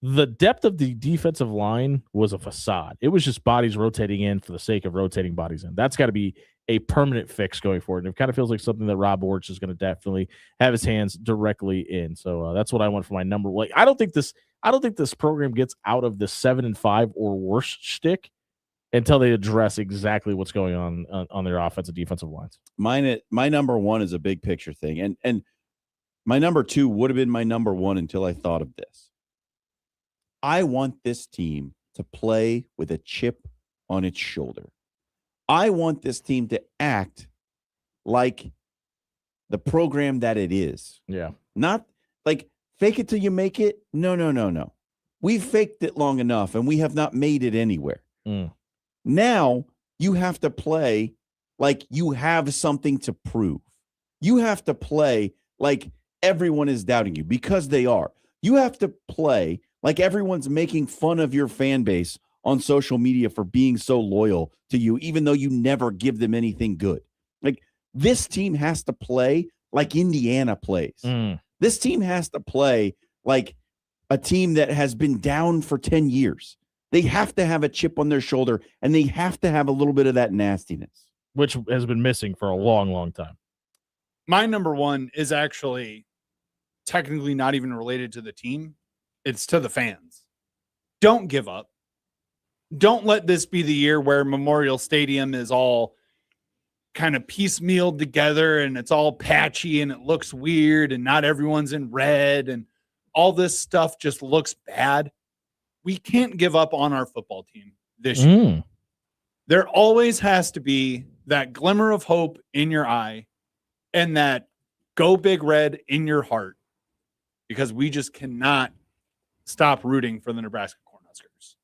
the depth of the defensive line was a facade. It was just bodies rotating in for the sake of rotating bodies in. That's got to be a permanent fix going forward. And it kind of feels like something that Rob Orch is going to definitely have his hands directly in. So that's what I want for my number. Like, I don't think this program gets out of the 7-5 or worse shtick until they address exactly what's going on their offensive defensive lines. My number 1 is a big picture thing. And my number 2 would have been my number 1 until I thought of this. I want this team to play with a chip on its shoulder. I want this team to act like the program that it is. Yeah. Not like fake it till you make it. No. We've faked it long enough and we have not made it anywhere. Now you have to play like you have something to prove. You have to play like everyone is doubting you because they are. You have to play like everyone's making fun of your fan base on social media for being so loyal to you, even though you never give them anything good. Like this team has to play like Indiana plays. This team has to play like a team that has been down for 10 years. They have to have a chip on their shoulder and they have to have a little bit of that nastiness, which has been missing for a long, long time. My number 1 is actually technically not even related to the team. It's to the fans. Don't give up. Don't let this be the year where Memorial Stadium is all kind of piecemealed together and it's all patchy and it looks weird and not everyone's in red and all this stuff just looks bad. We can't give up on our football team this year. There always has to be that glimmer of hope in your eye and that go big red in your heart, because we just cannot stop rooting for the Nebraska Cornhuskers.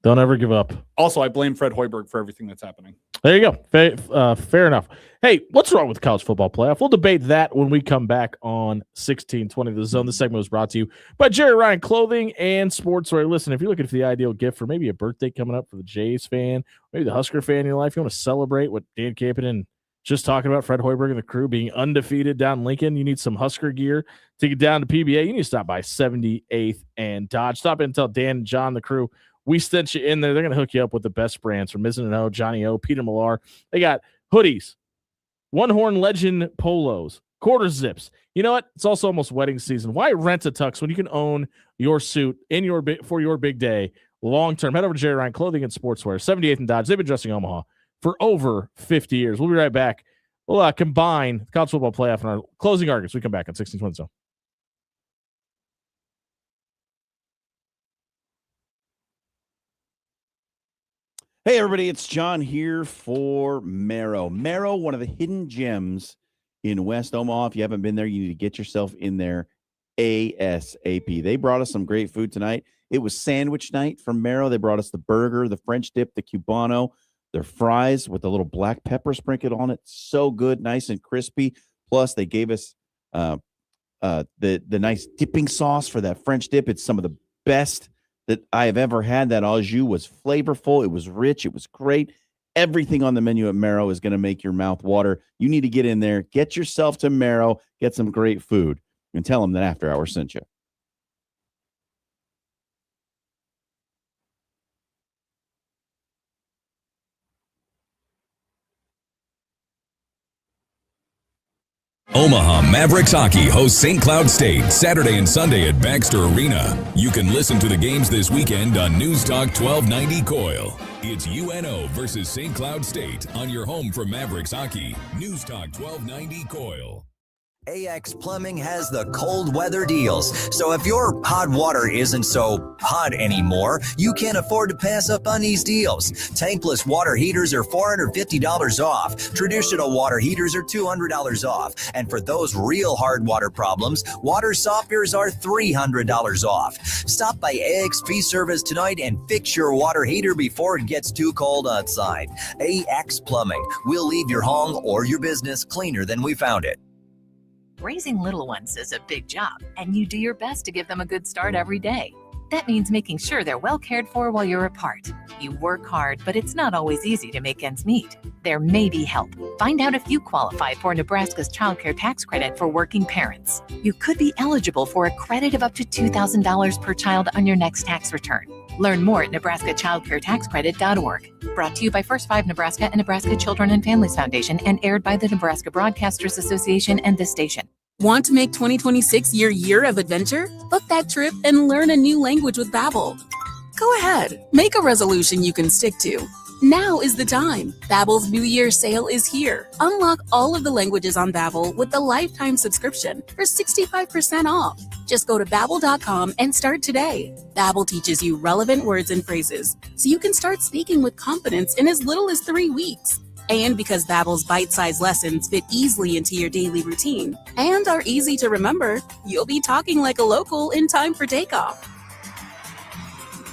Don't ever give up. Also, I blame Fred Hoiberg for everything that's happening. There you go. Fair enough. Hey, what's wrong with the college football playoff? We'll debate that when we come back on 1620 The Zone. This segment was brought to you by Jerry Ryan Clothing and Sportswear. Listen, if you're looking for the ideal gift for maybe a birthday coming up for the Jays fan, maybe the Husker fan in your life, you want to celebrate what Dan Campbell just talking about, Fred Hoiberg and the crew being undefeated down in Lincoln. You need some Husker gear to get down to PBA. You need to stop by 78th and Dodge. Stop in and tell Dan and John, the crew, we sent you in there. They're going to hook you up with the best brands from Mizzen & O, Johnny O, Peter Millar. They got hoodies, One Horn Legend polos, quarter zips. You know what? It's also almost wedding season. Why rent a tux when you can own your suit for your big day long term? Head over to Jerry Ryan Clothing and Sportswear, 78th and Dodge. They've been dressing Omaha for over 50 years. We'll be right back. We'll combine the college football playoff and our closing arguments. We come back on 1620 Zone. Hey, everybody, it's John here for Marrow. Marrow, one of the hidden gems in West Omaha. If you haven't been there, you need to get yourself in there ASAP. They brought us some great food tonight. It was sandwich night from Marrow. They brought us the burger, the French dip, the Cubano, their fries with a little black pepper sprinkled on it. So good, nice and crispy. Plus, they gave us the nice dipping sauce for that French dip. It's some of the best that I have ever had. That au jus was flavorful. It was rich. It was great. Everything on the menu at Marrow is going to make your mouth water. You need to get in there, get yourself to Marrow, get some great food, and tell them that After Hours sent you. Omaha Mavericks Hockey hosts St. Cloud State Saturday and Sunday at Baxter Arena. You can listen to the games this weekend on News Talk 1290 Coil. It's UNO versus St. Cloud State on your home for Mavericks Hockey. News Talk 1290 Coil. AX Plumbing has the cold weather deals. So if your hot water isn't so hot anymore, you can't afford to pass up on these deals. Tankless water heaters are $450 off. Traditional water heaters are $200 off. And for those real hard water problems, water softeners are $300 off. Stop by AXP Service tonight and fix your water heater before it gets too cold outside. AX Plumbing. We'll leave your home or your business cleaner than we found it. Raising little ones is a big job, and you do your best to give them a good start every day. That means making sure they're well cared for while you're apart. You work hard, but it's not always easy to make ends meet. There may be help. Find out if you qualify for Nebraska's Child Care Tax Credit for working parents. You could be eligible for a credit of up to $2,000 per child on your next tax return. Learn more at nebraskachildcaretaxcredit.org. Brought to you by First 5 Nebraska and Nebraska Children and Families Foundation and aired by the Nebraska Broadcasters Association and this station. Want to make 2026 your year of adventure? Book that trip and learn a new language with Babbel. Go ahead, make a resolution you can stick to. Now is the time. Babbel's New Year sale is here. Unlock all of the languages on Babbel with the lifetime subscription for 65% off. Just go to Babbel.com and start today. Babbel teaches you relevant words and phrases, so you can start speaking with confidence in as little as 3 weeks. And because Babbel's bite-sized lessons fit easily into your daily routine and are easy to remember, you'll be talking like a local in time for takeoff.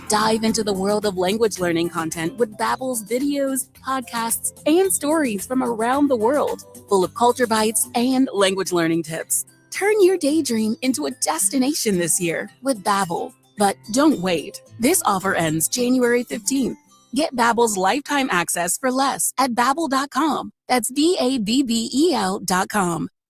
Dive into the world of language learning content with Babbel's videos, podcasts, and stories from around the world, full of culture bites and language learning tips. Turn your daydream into a destination this year with Babbel. But don't wait. This offer ends January 15th. Get Babbel's lifetime access for less at Babbel.com. That's Babbel.com.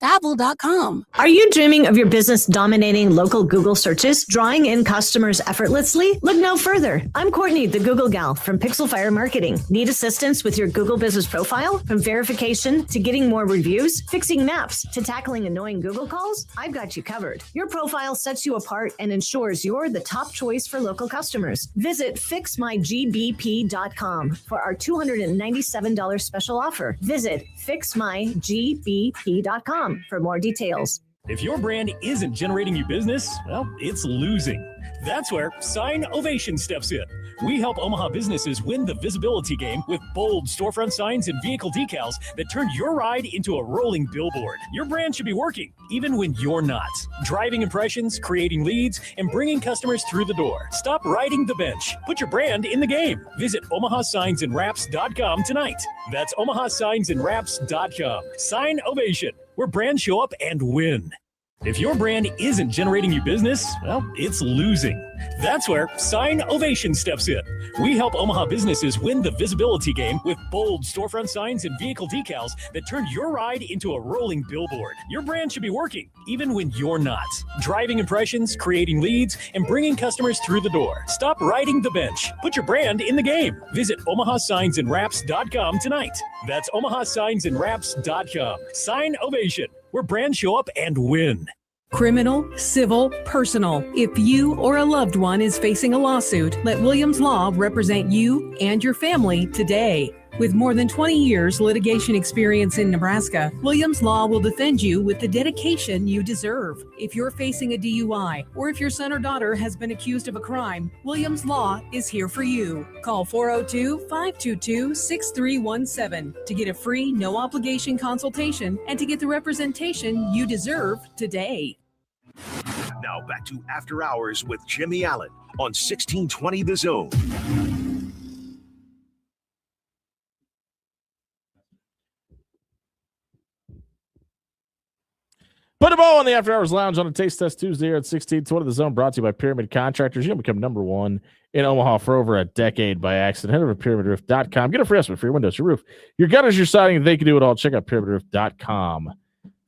Babbel.com. Are you dreaming of your business dominating local Google searches, drawing in customers effortlessly? Look no further. I'm Courtney, the Google gal from Pixel Fire Marketing. Need assistance with your Google business profile? From verification to getting more reviews, fixing maps to tackling annoying Google calls? I've got you covered. Your profile sets you apart and ensures you're the top choice for local customers. Visit fixmygbp.com for our $297 special offer. Visit fixmygbp.com for more details. If your brand isn't generating you business, well, it's losing. That's where Sign Ovation steps in. We help Omaha businesses win the visibility game with bold storefront signs and vehicle decals that turn your ride into a rolling billboard. Your brand should be working, even when you're not. Driving impressions, creating leads, and bringing customers through the door. Stop riding the bench. Put your brand in the game. Visit OmahaSignsAndWraps.com tonight. That's OmahaSignsAndWraps.com. Sign Ovation, where brands show up and win. If your brand isn't generating you business, well, it's losing. That's where Sign Ovation steps in. We help Omaha businesses win the visibility game with bold storefront signs and vehicle decals that turn your ride into a rolling billboard. Your brand should be working, even when you're not. Driving impressions, creating leads, and bringing customers through the door. Stop riding the bench. Put your brand in the game. Visit OmahaSignsAndWraps.com tonight. That's OmahaSignsAndWraps.com. Sign Ovation, where brands show up and win. Criminal, civil, personal. If you or a loved one is facing a lawsuit, let Williams Law represent you and your family today. With more than 20 years litigation experience in Nebraska, Williams Law will defend you with the dedication you deserve. If you're facing a DUI or if your son or daughter has been accused of a crime, Williams Law is here for you. Call 402-522-6317 to get a free, no obligation consultation and to get the representation you deserve today. Now back to After Hours with Jimmy Allen on 1620 The Zone. Put a ball on the After Hours Lounge on a Taste Test Tuesday here at 1620 The Zone, brought to you by Pyramid Contractors. You can become number one in Omaha for over a decade by accident. Head over to pyramidroof.com. Get a free estimate for your windows, your roof, your gutters, your siding. They can do it all. Check out pyramidroof.com.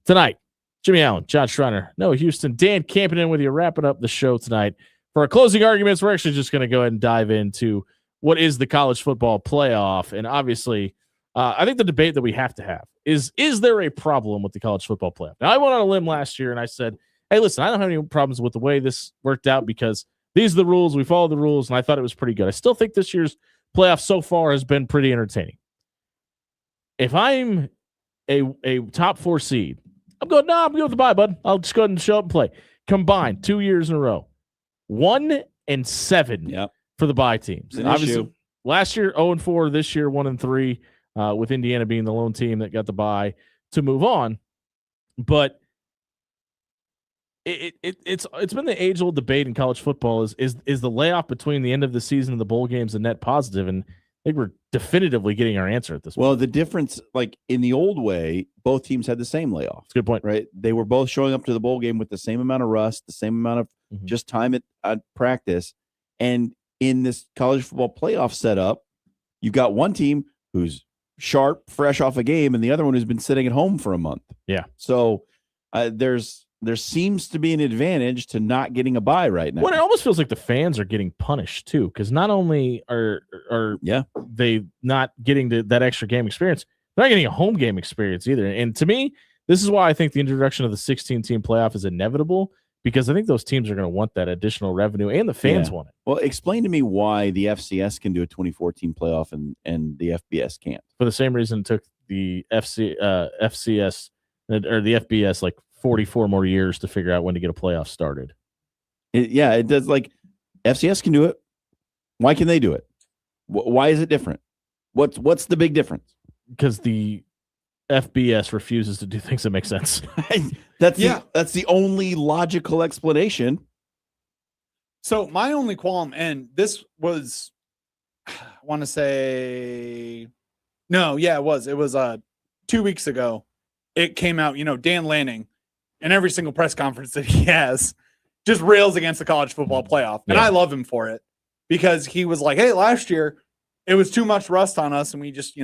Tonight, Jimmy Allen, John Schreiner, Noah Houston, Dan camping in with you, wrapping up the show tonight. For our closing arguments, we're actually just going to go ahead and dive into what is the college football playoff. And obviously, I think the debate that we have to have is there a problem with the college football playoff? Now, I went on a limb last year and I said, hey, listen, I don't have any problems with the way this worked out because these are the rules. We followed the rules, and I thought it was pretty good. I still think this year's playoff so far has been pretty entertaining. If I'm a top 4 seed, I'm going with the bye, bud. I'll just go ahead and show up and play. Combined 2 years in a row, 1-7 for the bye teams. And obviously, last year 0-4, this year 1-3. With Indiana being the lone team that got the bye to move on. But it's been the age-old debate in college football is the layoff between the end of the season and the bowl games a net positive? And I think we're definitively getting our answer at this point. Well, the difference, like in the old way, both teams had the same layoff. That's a good point. Right? They were both showing up to the bowl game with the same amount of rust, the same amount of just time at practice. And in this college football playoff setup, you've got one team who's sharp, fresh off a game, and the other one who's been sitting at home for a month. Yeah. So there seems to be an advantage to not getting a bye right now. Well, it almost feels like the fans are getting punished too, because not only are they not getting that extra game experience, they're not getting a home game experience either. And to me, this is why I think the introduction of the 16-team playoff is inevitable, because I think those teams are going to want that additional revenue, and the fans want it. Well, explain to me why the FCS can do a 24-team playoff and the FBS can't. For the same reason it took the FCS or the FBS like 44 more years to figure out when to get a playoff started. It does. Like FCS can do it. Why can they do it? Why is it different? What's the big difference? Because the FBS refuses to do things that make sense. That's the only logical explanation. So my only qualm, and this was, I want to say, it was 2 weeks ago. It came out, Dan Lanning, in every single press conference that he has, just rails against the college football playoff. And I love him for it, because he was like, hey, last year it was too much rust on us, and we just,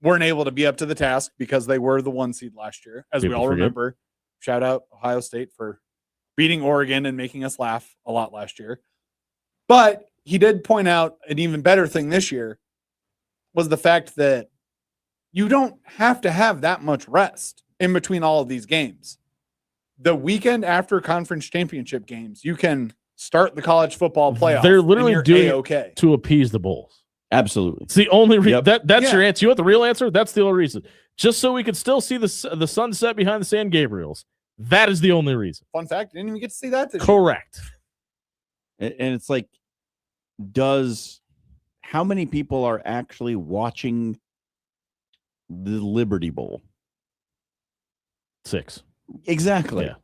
weren't able to be up to the task because they were the 1 seed last year, as we all remember. Shout out Ohio State for beating Oregon and making us laugh a lot last year. But he did point out an even better thing this year was the fact that you don't have to have that much rest in between all of these games. The weekend after conference championship games, you can start the college football playoff. They're literally doing it to appease the Bulls. Absolutely. It's the only reason. That's your answer. You want the real answer? That's the only reason. Just so we could still see the sunset behind the San Gabriels. That is the only reason. Fun fact, didn't even get to see that this Correct. And it's like, how many people are actually watching the Liberty Bowl? 6. Exactly. Yeah.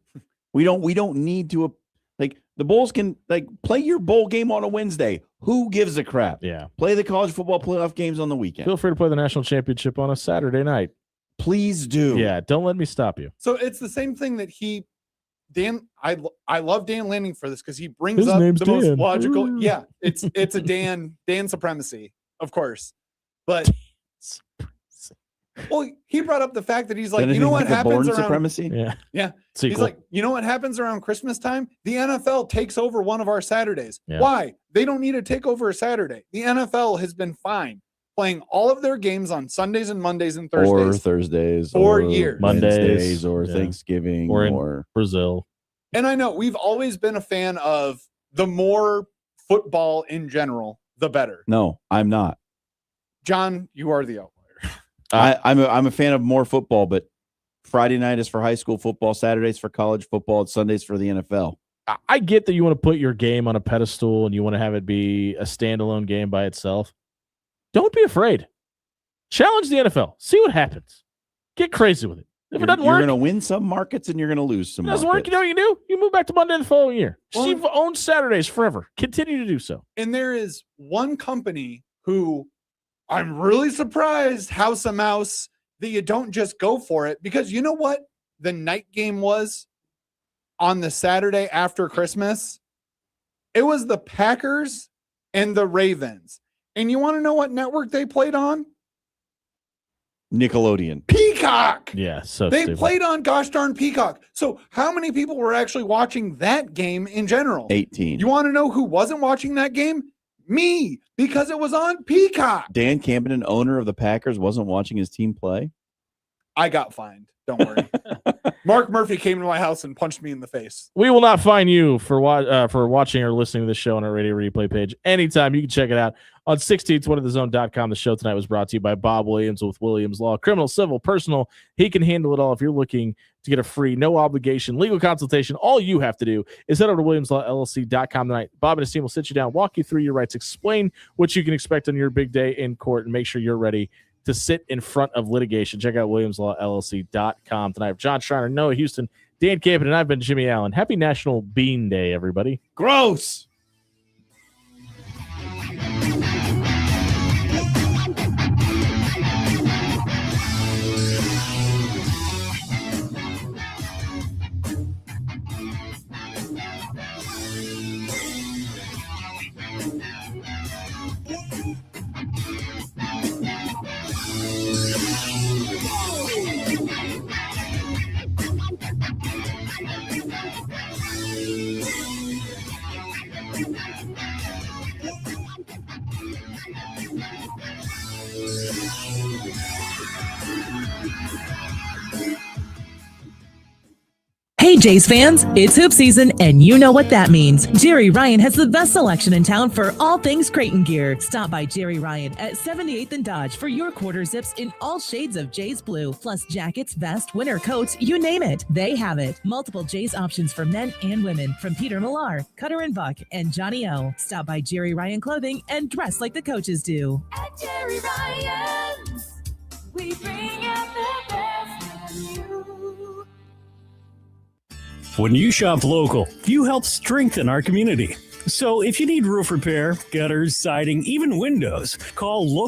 We don't need to, like, the Bulls can play your bowl game on a Wednesday. Who gives a crap? Yeah. Play the college football playoff games on the weekend. Feel free to play the national championship on a Saturday night. Please do. Yeah. Don't let me stop you. So it's the same thing that I love Dan Lanning for this, because he brings His up name's the most Dan. logical. Ooh. Yeah, it's a Dan supremacy, of course. But well, he brought up the fact that he's like, Anything you know what like a happens Bourne around supremacy? Yeah. He's Sequel. like, you know what happens around Christmas time? The NFL takes over one of our Saturdays. Yeah. Why? They don't need to take over a Saturday. The NFL has been fine playing all of their games on Sundays and Mondays and Thursdays. Or Thursdays. For or years. Wednesdays, or Yeah. Thanksgiving. Or in or Brazil. And I know we've always been a fan of the more football in general, the better. No, I'm not. John, you are the outlier. I'm a fan of more football, but Friday night is for high school football, Saturdays for college football, and Sundays for the NFL. I get that you want to put your game on a pedestal and you want to have it be a standalone game by itself. Don't be afraid. Challenge the NFL. See what happens. Get crazy with it. If it doesn't work, you're going to win some markets and you're going to lose some. If it doesn't markets. work, you know what you do? You move back to Monday the following year. Well, You've owned Saturdays forever. Continue to do so. And there is one company who I'm really surprised, House of Mouse, that you don't just go for it, because you know what the night game was on the Saturday after Christmas? It was the Packers and the Ravens. And you want to know what network they played on? Nickelodeon. Peacock. Yeah, so they stupid. played on gosh darn Peacock. So how many people were actually watching that game in general? 18. You want to know who wasn't watching that game? Me, because it was on Peacock. Dan Camden, owner of the Packers, wasn't watching his team play. I got fined. Don't worry. Mark Murphy came to my house and punched me in the face. We will not fine you for watching or listening to this show on our radio replay page anytime. You can check it out on 1620thezone.com. The show tonight was brought to you by Bob Williams with Williams Law. Criminal, civil, personal. He can handle it all. If you're looking to get a free, no obligation legal consultation, all you have to do is head over to WilliamsLawLLC.com tonight. Bob and his team will sit you down, walk you through your rights, explain what you can expect on your big day in court, and make sure you're ready to sit in front of litigation. Check out WilliamsLawLLC.com tonight. John Schreiner, Noah Houston, Dan Campen, and I've been Jimmy Allen. Happy National Bean Day, everybody. Gross. Hey Jays fans, it's hoop season and you know what that means. Jerry Ryan has the best selection in town for all things Creighton gear. Stop by Jerry Ryan at 78th and Dodge for your quarter zips in all shades of Jays blue, plus jackets, vest, winter coats, you name it. They have it. Multiple Jays options for men and women from Peter Millar, Cutter and Buck, and Johnny O. Stop by Jerry Ryan Clothing and dress like the coaches do. At Jerry Ryan's, we bring out the best in you. When you shop local, you help strengthen our community. So if you need roof repair, gutters, siding, even windows, call local.